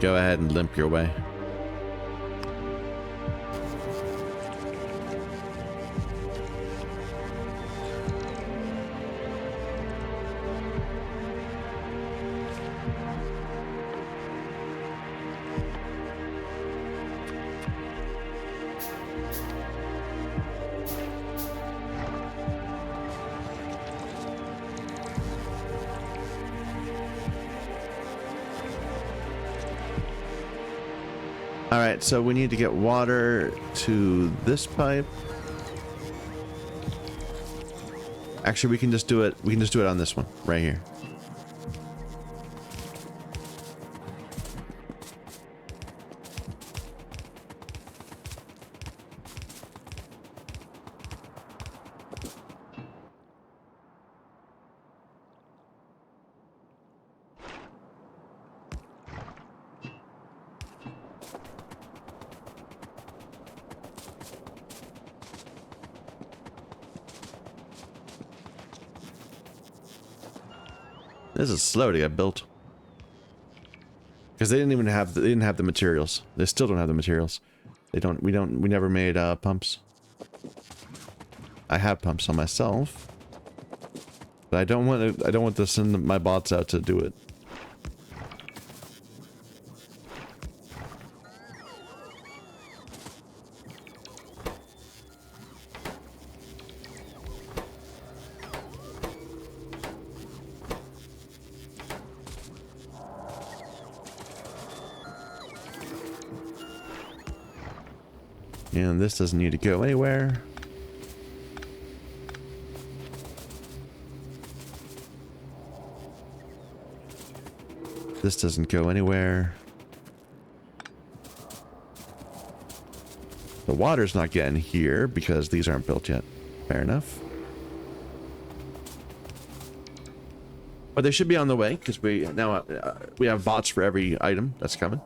Go ahead and limp your way. Alright, so we need to get water to this pipe. Actually, we can just do it. We can just do it on this one right here. This is slow to get built. Because they didn't have the materials. They still don't have the materials. We never made pumps. I have pumps on myself. But I don't want to send my bots out to do it. And this doesn't need to go anywhere. This doesn't go anywhere. The water's not getting here because these aren't built yet. Fair enough. But they should be on the way because we have bots for every item that's coming.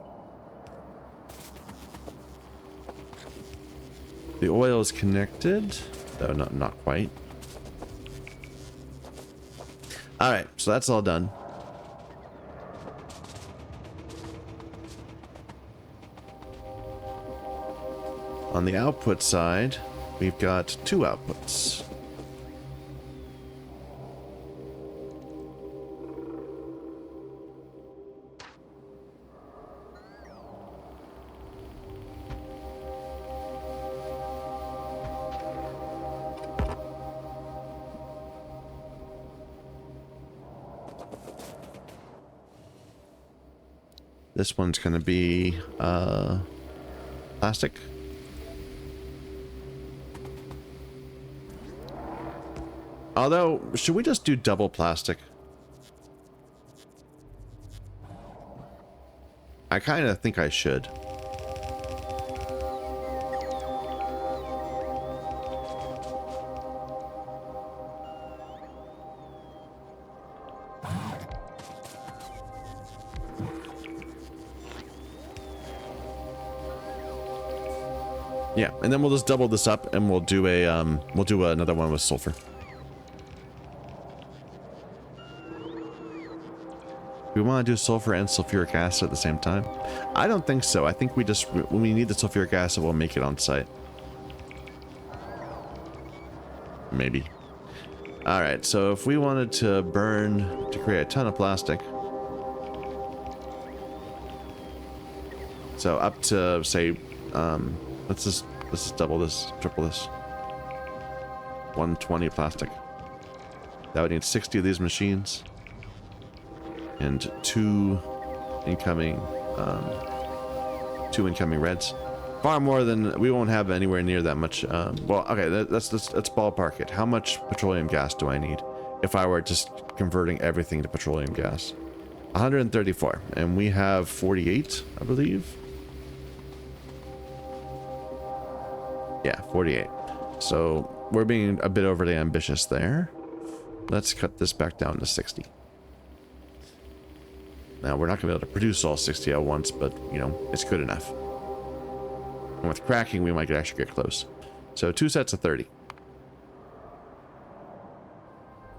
The oil is connected, though not quite. All right, so that's all done. On the output side, we've got two outputs. This one's going to be plastic. Although, should we just do double plastic? I kind of think I should. Yeah, and then we'll just double this up, and we'll do another one with sulfur. We want to do sulfur and sulfuric acid at the same time? I don't think so. I think we just, when we need the sulfuric acid, we'll make it on site. Maybe. Alright, so if we wanted to burn to create a ton of plastic. So up to, say, let's just double this, triple this. 120 plastic. That would need 60 of these machines. And two incoming reds. Far more than, we won't have anywhere near that much. Well, okay, let's ballpark it. How much petroleum gas do I need if I were just converting everything to petroleum gas? 134, and we have 48, I believe. Yeah, 48. So we're being a bit overly ambitious there. Let's cut this back down to 60. Now, we're not going to be able to produce all 60 at once, but, you know, it's good enough. And with cracking, we might actually get close. So 2 sets of 30.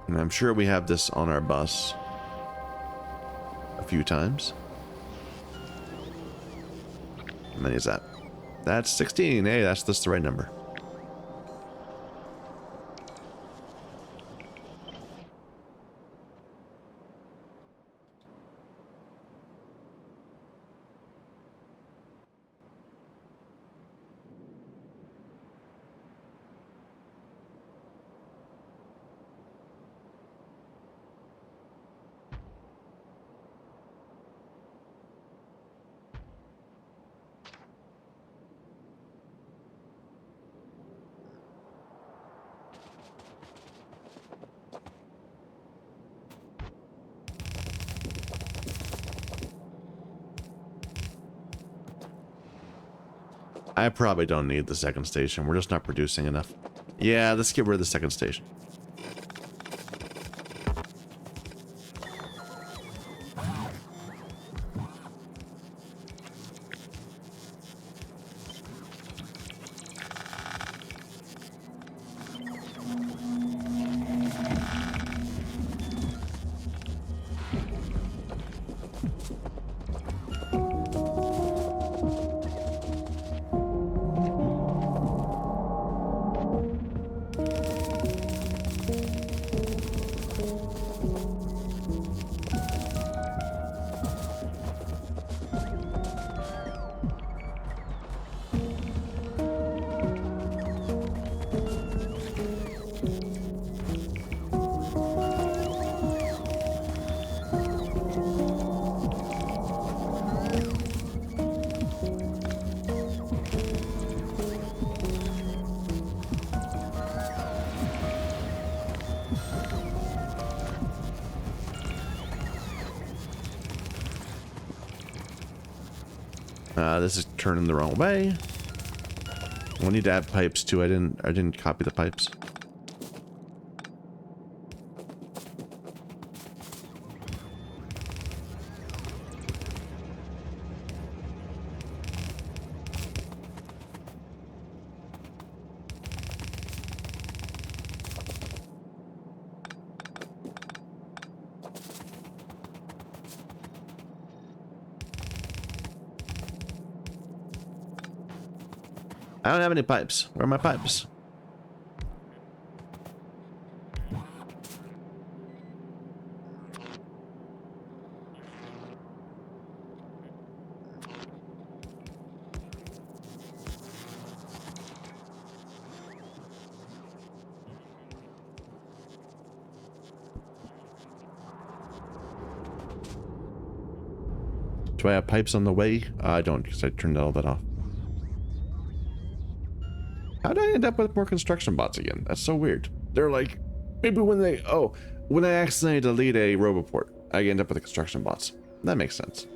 And I'm sure we have this on our bus a few times. How many is that? That's 16. Hey, that's the right number. I probably don't need the second station. We're just not producing enough. Yeah, let's get rid of the second station. This is turning the wrong way. We'll need to add pipes too. I didn't copy the pipes. I don't have any pipes. Where are my pipes? Do I have pipes on the way? I don't, because I turned all that off. How did I end up with more construction bots again? That's so weird. They're like Maybe when I accidentally delete a roboport, I end up with the construction bots. That makes sense.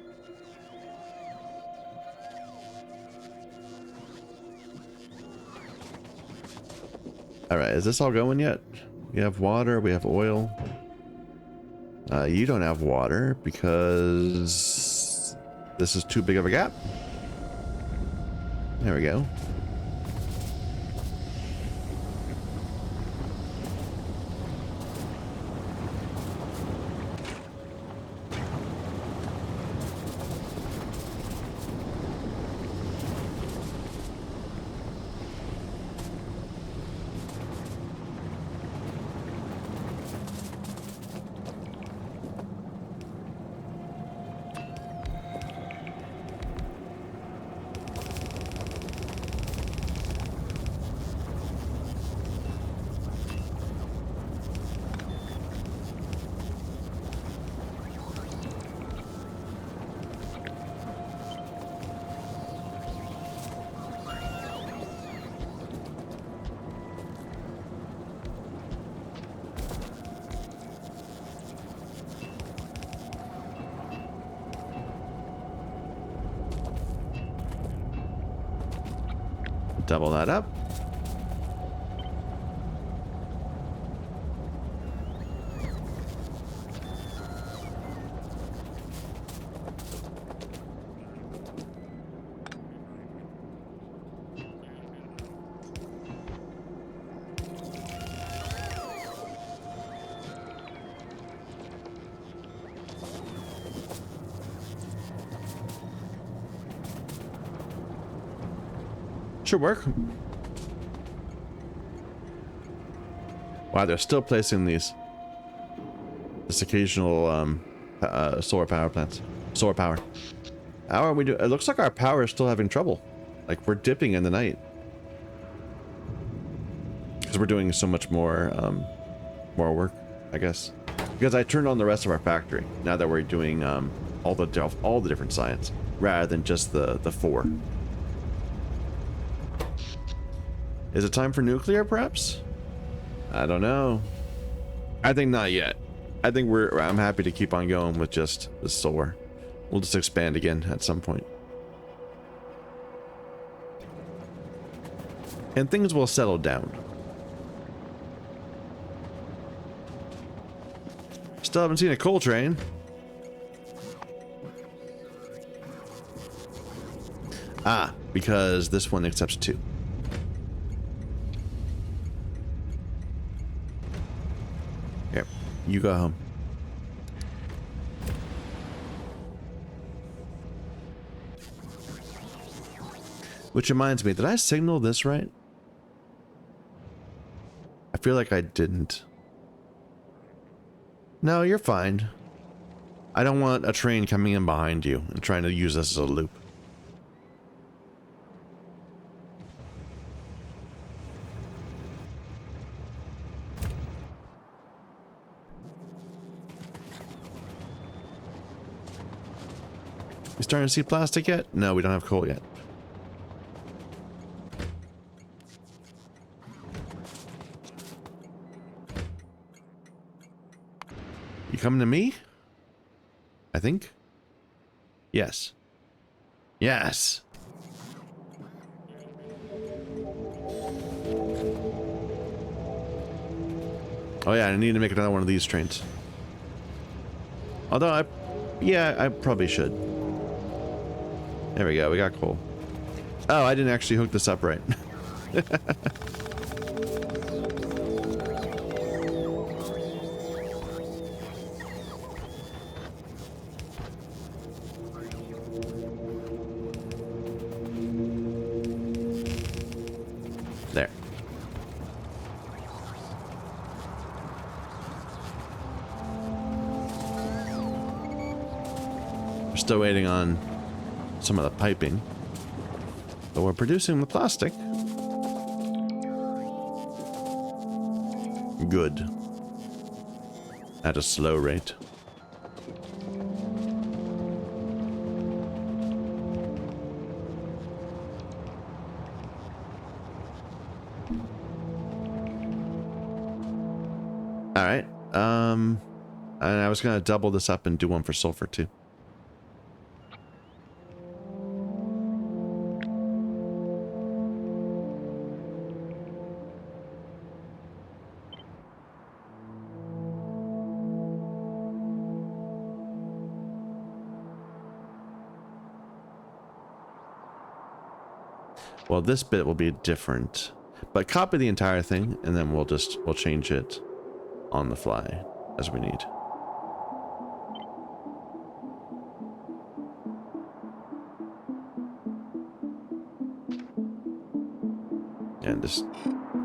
All right, is this all going yet? We have water, we have oil. You don't have water because this is too big of a gap. There we go. Double that up. Should work. Wow, they're still placing this occasional solar power plants. Solar power. How are we doing? It looks like our power is still having trouble. Like we're dipping in the night because we're doing so much more work, I guess. Because I turned on the rest of our factory now that we're doing all the different science rather than just the 4. Is it time for nuclear, perhaps? I don't know. I think not yet. I think I'm happy to keep on going with just the solar. We'll just expand again at some point. And things will settle down. Still haven't seen a coal train. Ah, because this one accepts 2. Here, you go home. Which reminds me, did I signal this right? I feel like I didn't. No, you're fine. I don't want a train coming in behind you and trying to use this as a loop. You starting to see plastic yet? No, we don't have coal yet. You coming to me? I think. Yes. Yes. Oh yeah, I need to make another one of these trains. Although yeah, I probably should. There we go, we got coal. Oh, I didn't actually hook this up right. There. We're still waiting on some of the piping, but we're producing the plastic. Good. At a slow rate. All right. And I was gonna double this up and do one for sulfur too. Well, this bit will be different, but copy the entire thing and then we'll change it on the fly as we need. And just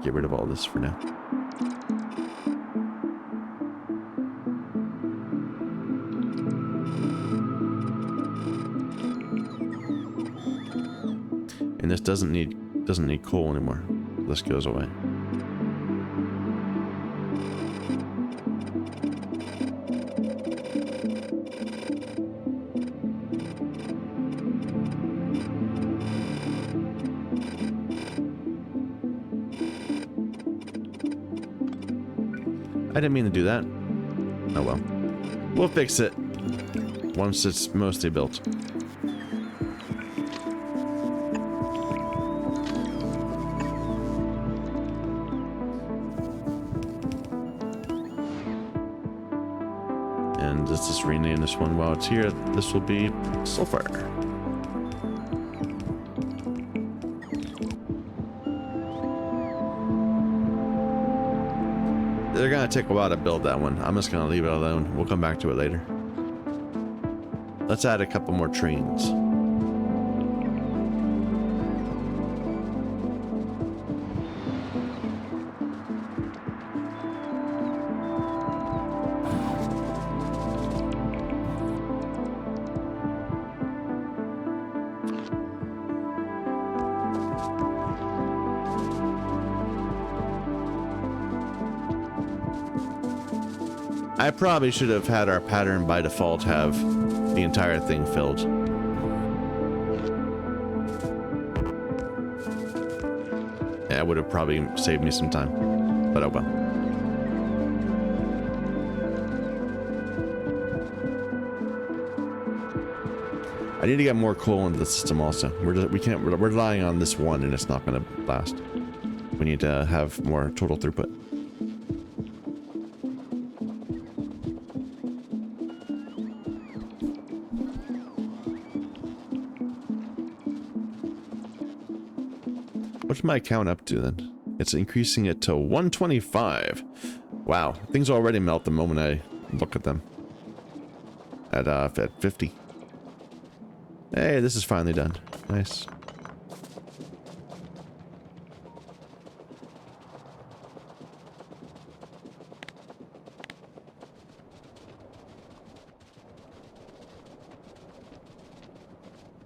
get rid of all this for now. And this doesn't need coal anymore. This goes away. I didn't mean to do that. Oh well. We'll fix it once it's mostly built. And let's just rename this one while it's here. This will be sulfur. They're gonna take a while to build that one. I'm just gonna leave it alone. We'll come back to it later. Let's add a couple more trains. I probably should have had our pattern by default have the entire thing filled. Yeah, it would have probably saved me some time, but oh well. I need to get more coal into the system also. We're relying on this one and it's not going to last. We need to have more total throughput. What's my count up to then? It's increasing it to 125. Wow, things already melt the moment I look at them. At 50. Hey, this is finally done. Nice.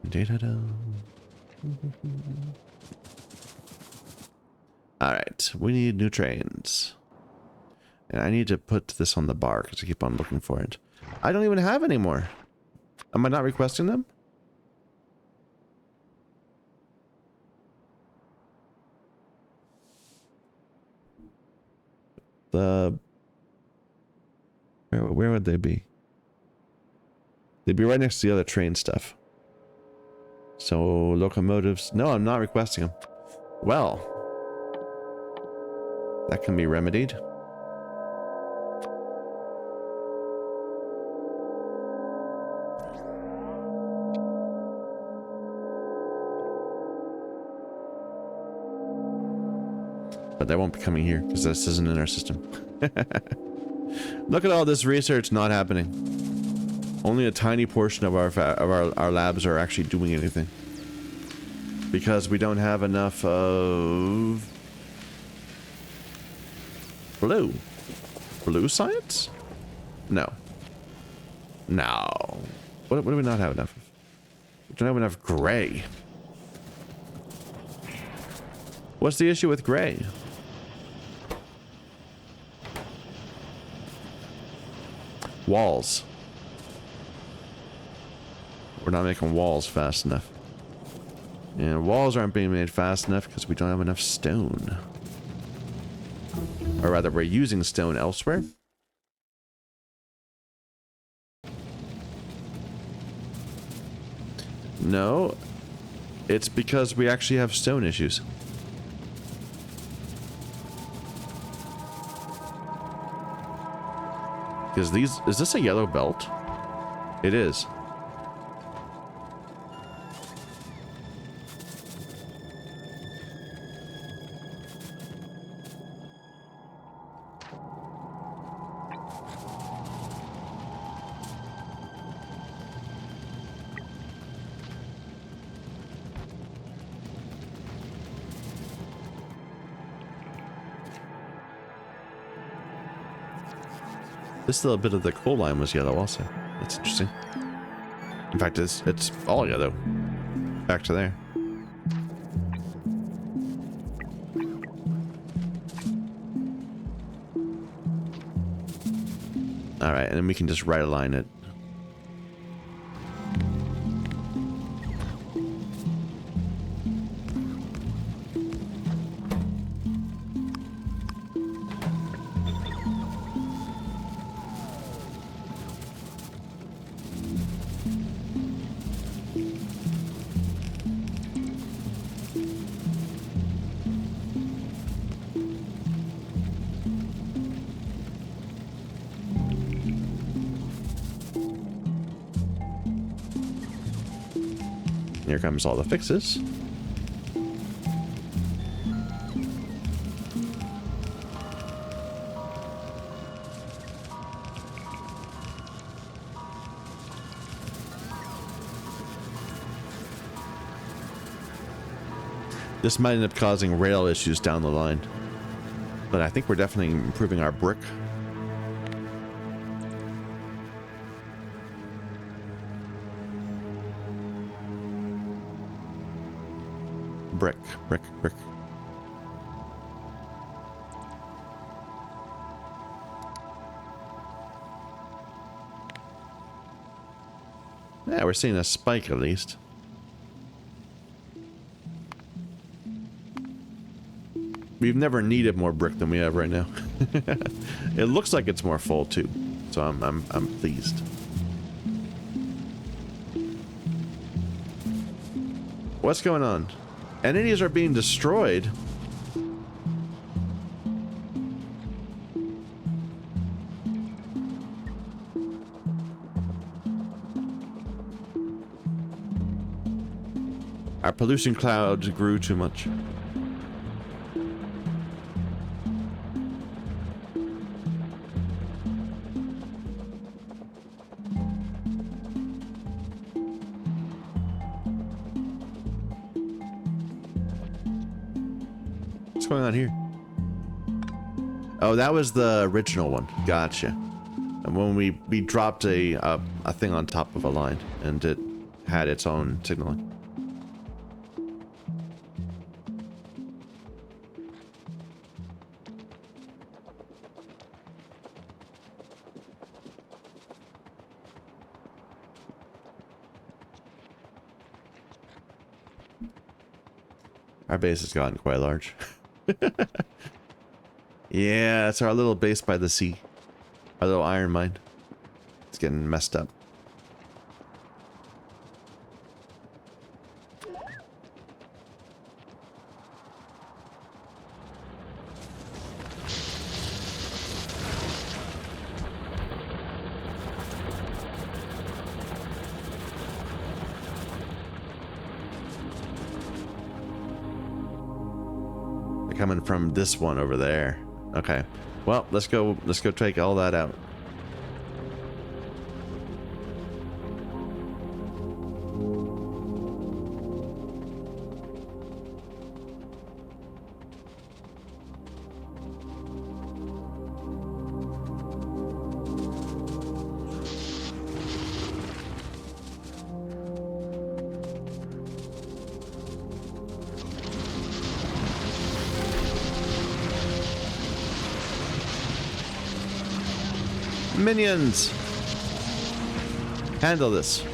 Da-da-da. Alright, we need new trains. And I need to put this on the bar because I keep on looking for it. I don't even have any more. Am I not requesting them? Where would they be? They'd be right next to the other train stuff. So, locomotives. No, I'm not requesting them. Well, that can be remedied. But they won't be coming here because this isn't in our system. Look at all this research not happening. Only a tiny portion of our labs are actually doing anything. Because we don't have enough of blue. Blue science? No. No. What do we not have enough of? We don't have enough gray. What's the issue with gray? Walls. We're not making walls fast enough. And walls aren't being made fast enough because we don't have enough stone. Or rather, we're using stone elsewhere. No, it's because we actually have stone issues. Because is this a yellow belt? It is. This little bit of the coal line was yellow also. That's interesting. In fact, it's all yellow. Back to there. Alright, and then we can just right align it. Here comes all the fixes. This might end up causing rail issues down the line, but I think we're definitely improving our brick. Brick, brick, brick. Yeah, we're seeing a spike at least. We've never needed more brick than we have right now. It looks like it's more full too, so I'm pleased. What's going on? Entities are being destroyed. Our pollution cloud grew too much. What's going on here? Oh, that was the original one. Gotcha. And when we dropped a thing on top of a line, and it had its own signaling. Our base has gotten quite large. Yeah, it's our little base by the sea. Our little iron mine. It's getting messed up. Coming from this one over there. Okay. Well, let's go take all that out. Minions! Handle this.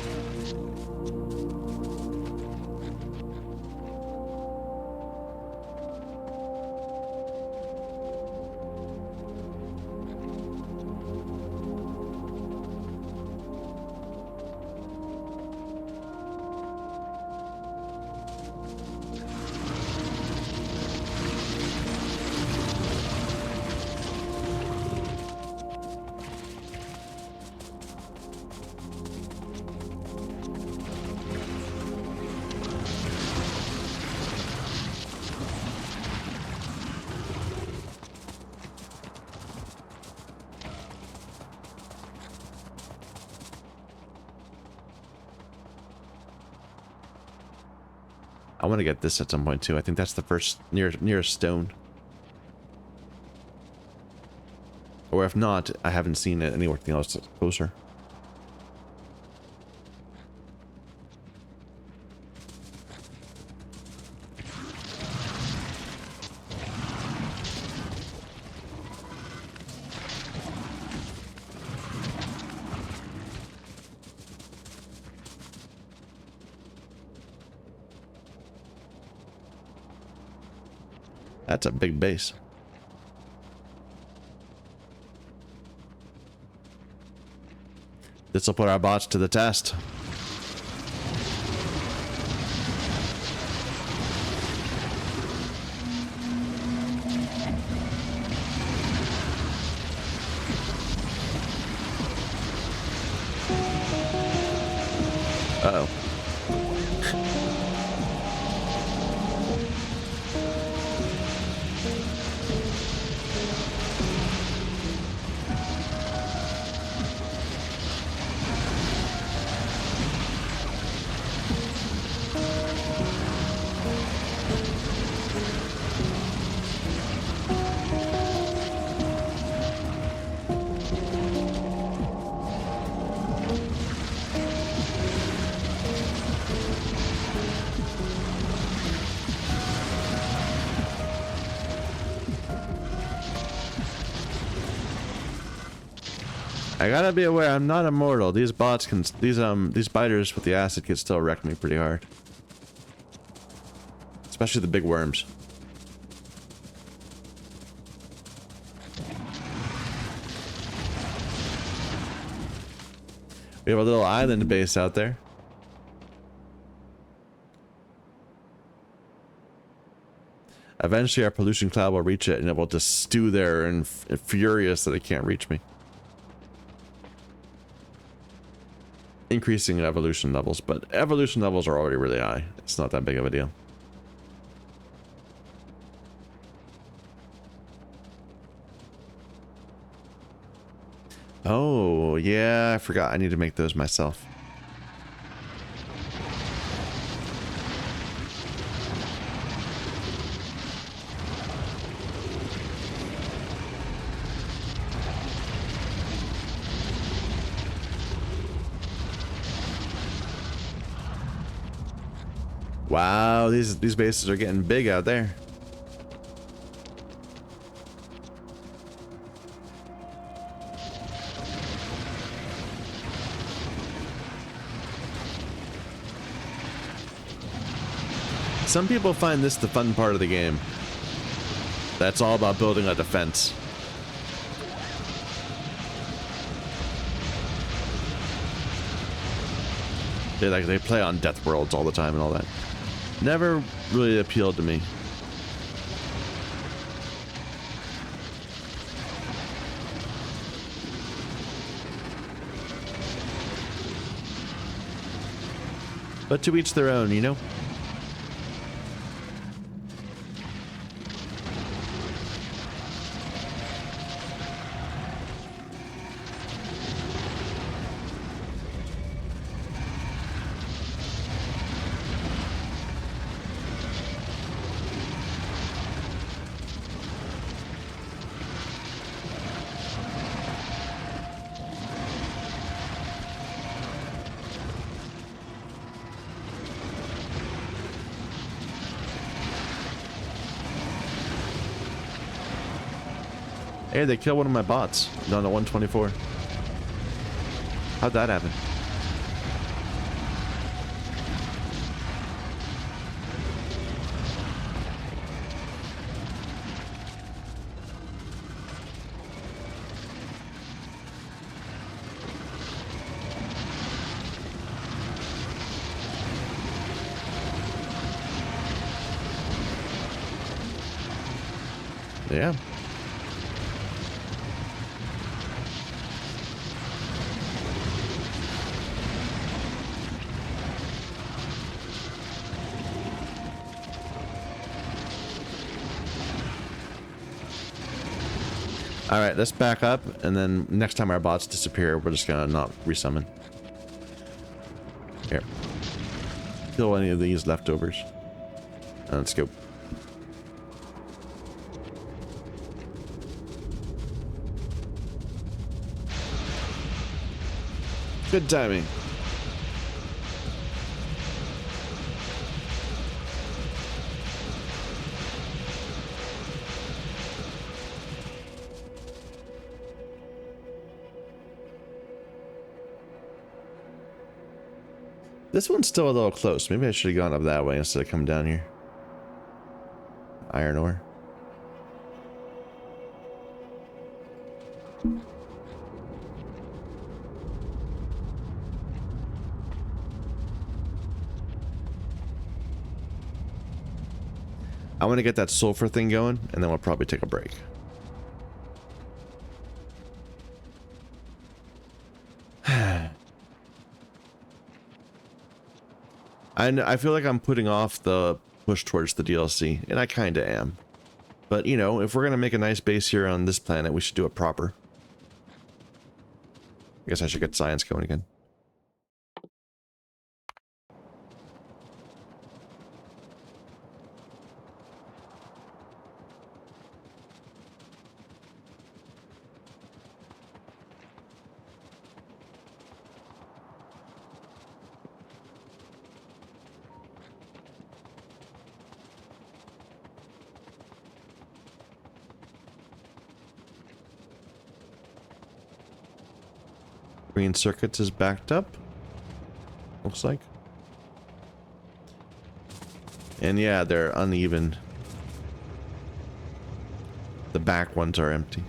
I want to get this at some point too. I think that's the first nearest stone. Or if not, I haven't seen it anywhere else closer. That's a big base. This will put our bots to the test. Uh-oh. I gotta be aware, I'm not immortal. These bots can, these biters with the acid can still wreck me pretty hard. Especially the big worms. We have a little island base out there. Eventually our pollution cloud will reach it and it will just stew there and furious that it can't reach me. Increasing evolution levels, but evolution levels are already really high. It's not that big of a deal. Oh, yeah, I forgot. I need to make those myself. Wow, these bases are getting big out there. Some people find this the fun part of the game. That's all about building a defense. They play on death worlds all the time and all that. Never really appealed to me. But to each their own, you know? Hey, they killed one of my bots down to 124. How'd that happen? Yeah. Alright, let's back up, and then next time our bots disappear, we're just gonna not resummon. Here. Kill any of these leftovers. Let's go. Good timing. This one's still a little close. Maybe I should have gone up that way instead of coming down here. Iron ore. I want to get that sulfur thing going, and then we'll probably take a break. I feel like I'm putting off the push towards the DLC, and I kind of am. But, you know, if we're going to make a nice base here on this planet, we should do it proper. I guess I should get science going again. Green circuits is backed up. Looks like. And yeah, they're uneven. The back ones are empty.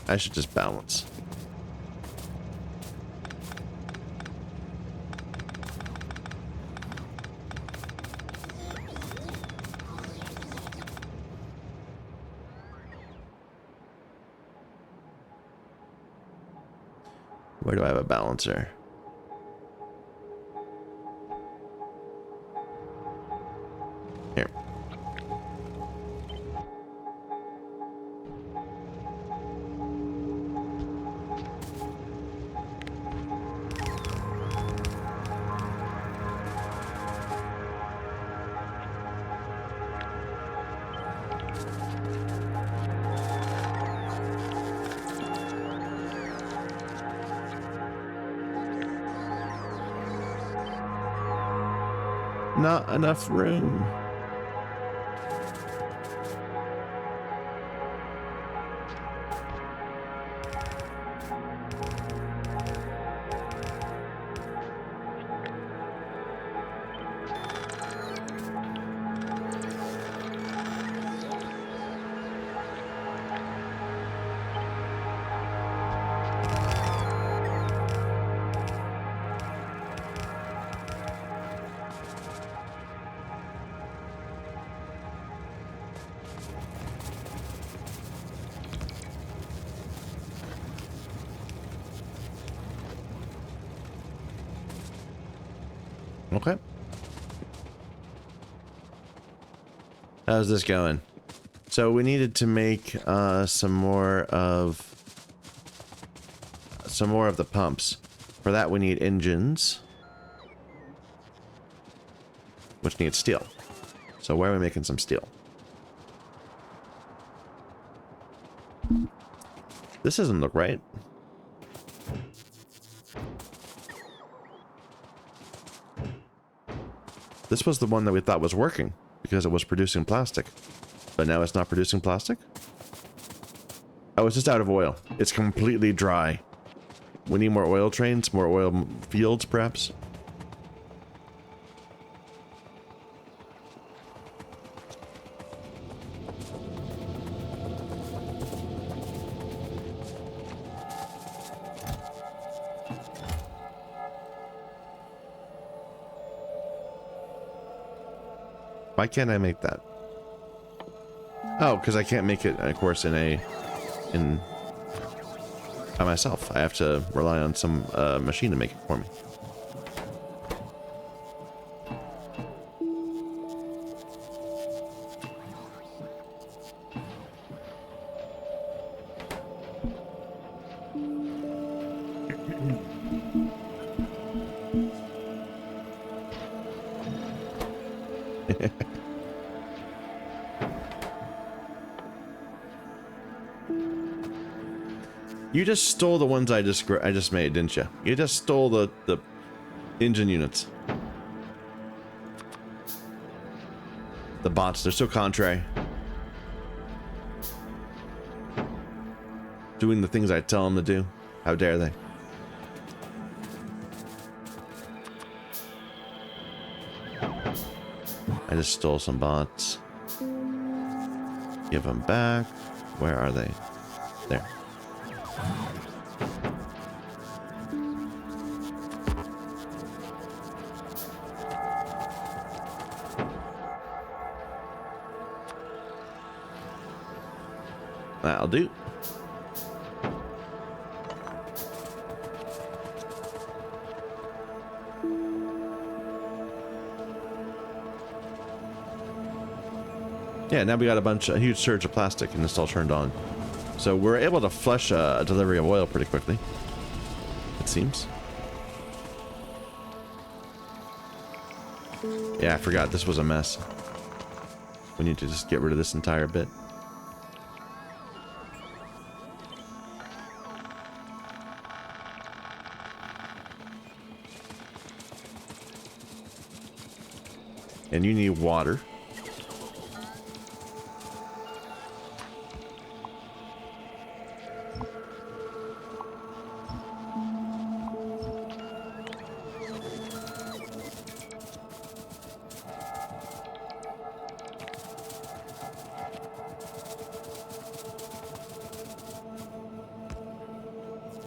I should just balance. Where do I have a balancer? Here. Not enough room. Okay. How's this going? So we needed to make some more of the pumps. For that we need engines, which need steel. So where are we making some steel? This doesn't look right. This was the one that we thought was working because it was producing plastic. But now it's not producing plastic? Oh, it's just out of oil. It's completely dry. We need more oil trains, more oil fields, perhaps? Why can't I make that? Oh, because I can't make it, of course, by myself. I have to rely on some machine to make it for me. You just stole the ones I just made, didn't you? You just stole the engine units. The bots, they're so contrary. Doing the things I tell them to do. How dare they? I just stole some bots. Give them back. Where are they? There. That'll do. Yeah, now we got a huge surge of plastic and it's all turned on. So we're able to flush a delivery of oil pretty quickly, it seems. Yeah, I forgot this was a mess. We need to just get rid of this entire bit. And you need water.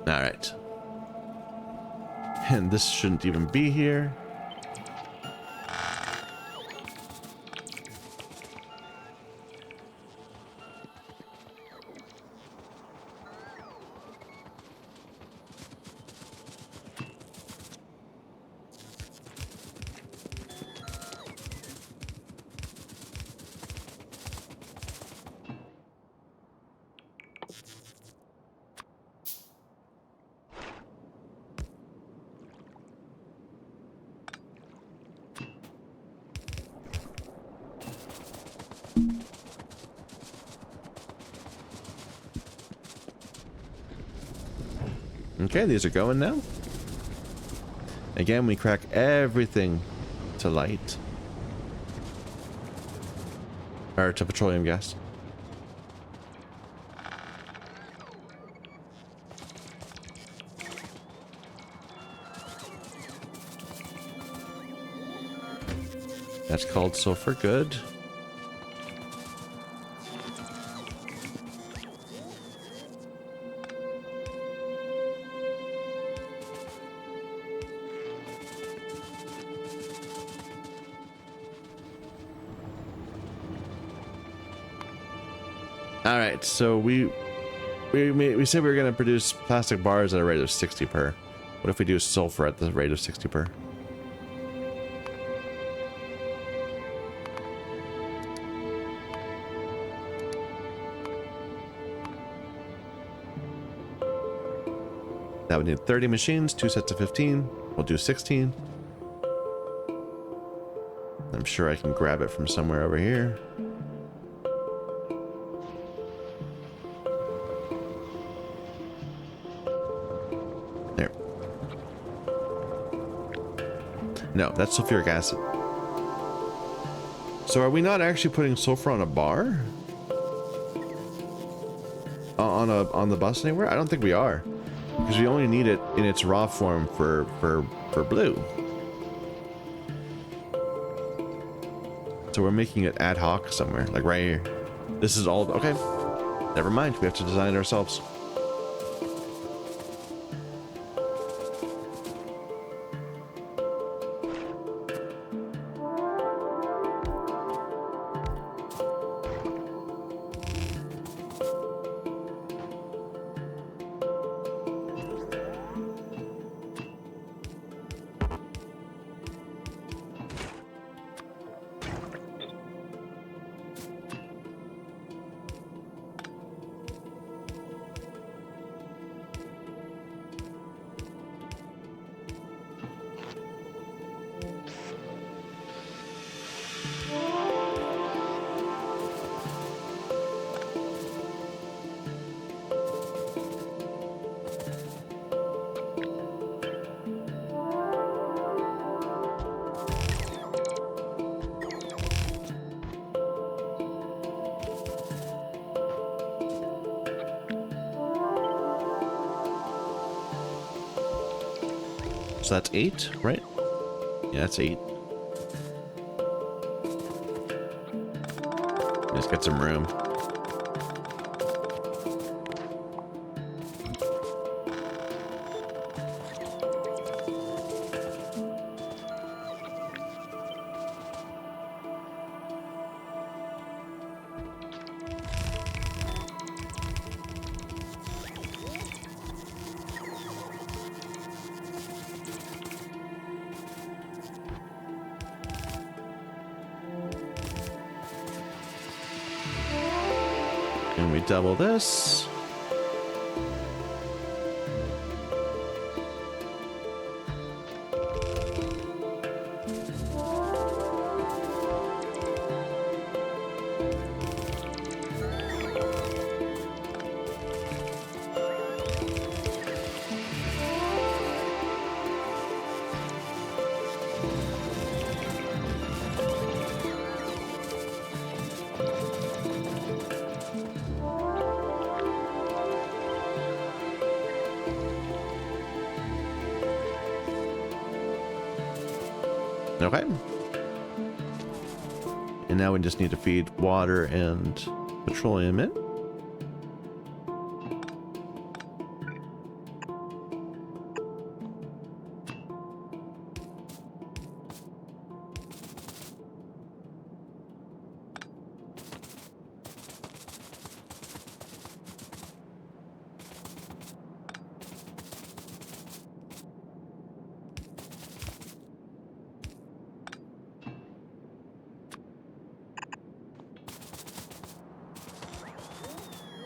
All right. And this shouldn't even be here. Okay, these are going now. Again, we crack everything to light. Or to petroleum gas. That's called sulfur. Good. All right, so we said we were going to produce plastic bars at a rate of 60 per. What if we do sulfur at the rate of 60 per? That would need 30 machines, 2 sets of 15. We'll do 16. I'm sure I can grab it from somewhere over here. There. No, that's sulfuric acid. So are we not actually putting sulfur on a bar? On the bus anywhere? I don't think we are. Because we only need it in its raw form for blue. So we're making it ad hoc somewhere, like right here. This is all, okay. Never mind, we have to design it ourselves. So that's 8, right? Yeah, that's 8. Let's get some room. And we double this. Okay. And now we just need to feed water and petroleum in.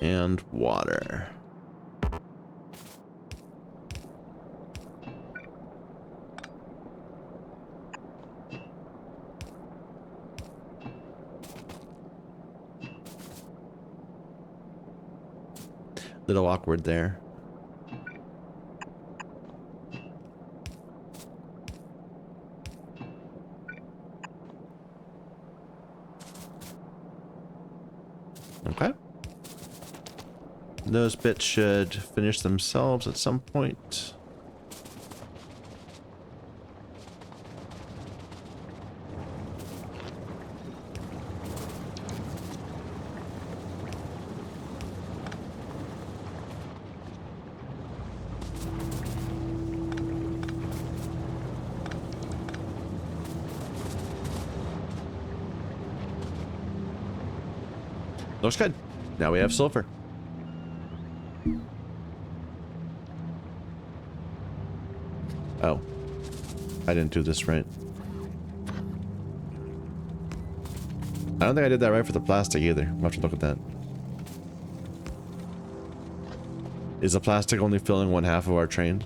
And water. Little awkward there. Okay. Those bits should finish themselves at some point. Looks good. Now we have sulfur. Oh, I didn't do this right. I don't think I did that right for the plastic either. We'll have to look at that. Is the plastic only filling 1/2 of our train?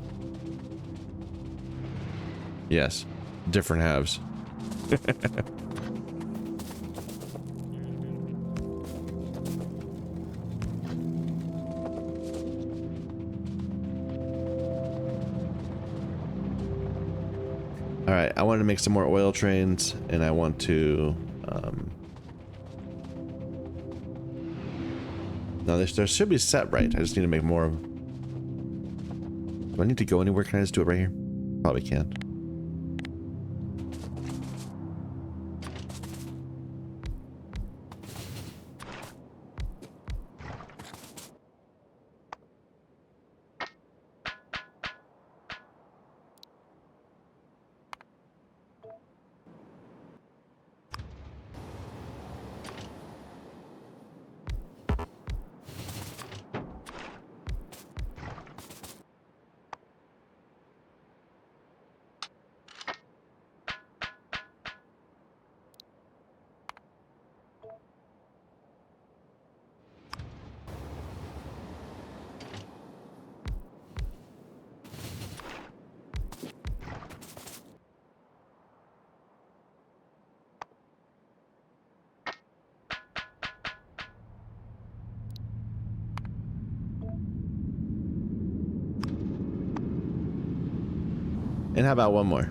Yes. Different halves. Alright, I want to make some more oil trains, and I want to... no, there should be set right. I just need to make more of them. Do I need to go anywhere? Can I just do it right here? Probably can't. And how about one more?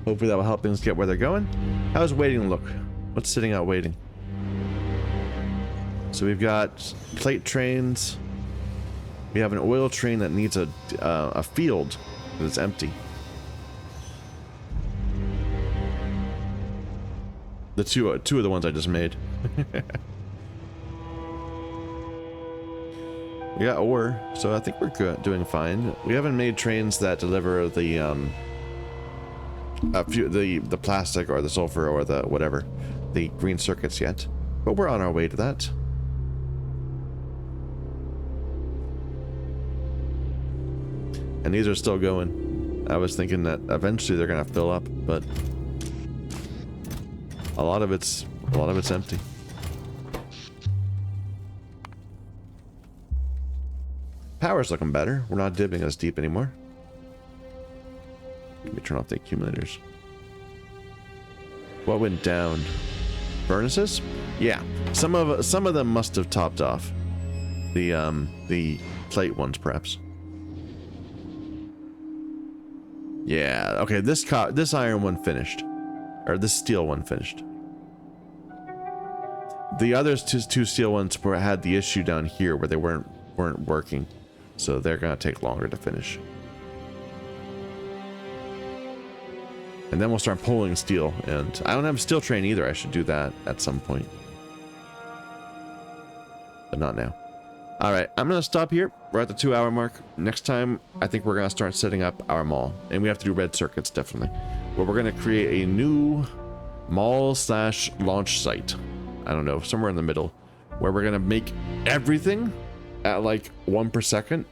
Hopefully that will help things get where they're going. How's waiting look? What's sitting out waiting? So we've got plate trains. We have an oil train that needs a field that's empty. The two of the ones I just made. We got ore, so I think we're good, doing fine. We haven't made trains that deliver the the plastic or the sulfur or the whatever, the green circuits yet, but we're on our way to that. And these are still going. I was thinking that eventually they're gonna fill up, but a lot of it's empty. Power's looking better. We're not dipping as deep anymore. Let me turn off the accumulators. What went down? Furnaces? Yeah, some of them must have topped off. The plate ones, perhaps. Yeah. Okay. This iron one finished, or this steel one finished. The other two steel ones had the issue down here where they weren't working, so they're gonna take longer to finish. And then we'll start pulling steel, and I don't have a steel train either. I should do that at some point, but not now. All right, I'm gonna stop here. We're at the 2-hour mark. Next time, I think we're gonna start setting up our mall, and we have to do red circuits definitely. But we're gonna create a new mall/launch site. I don't know, somewhere in the middle, where we're gonna make everything at like 1 per second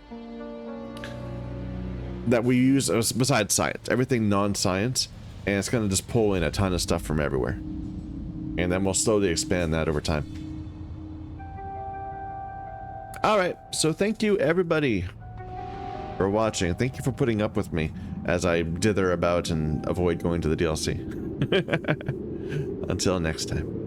that we use besides science, everything non-science, and it's gonna just pull in a ton of stuff from everywhere, and then we'll slowly expand that over time. All right, so thank you everybody for watching. Thank you for putting up with me as I dither about and avoid going to the DLC. Until next time.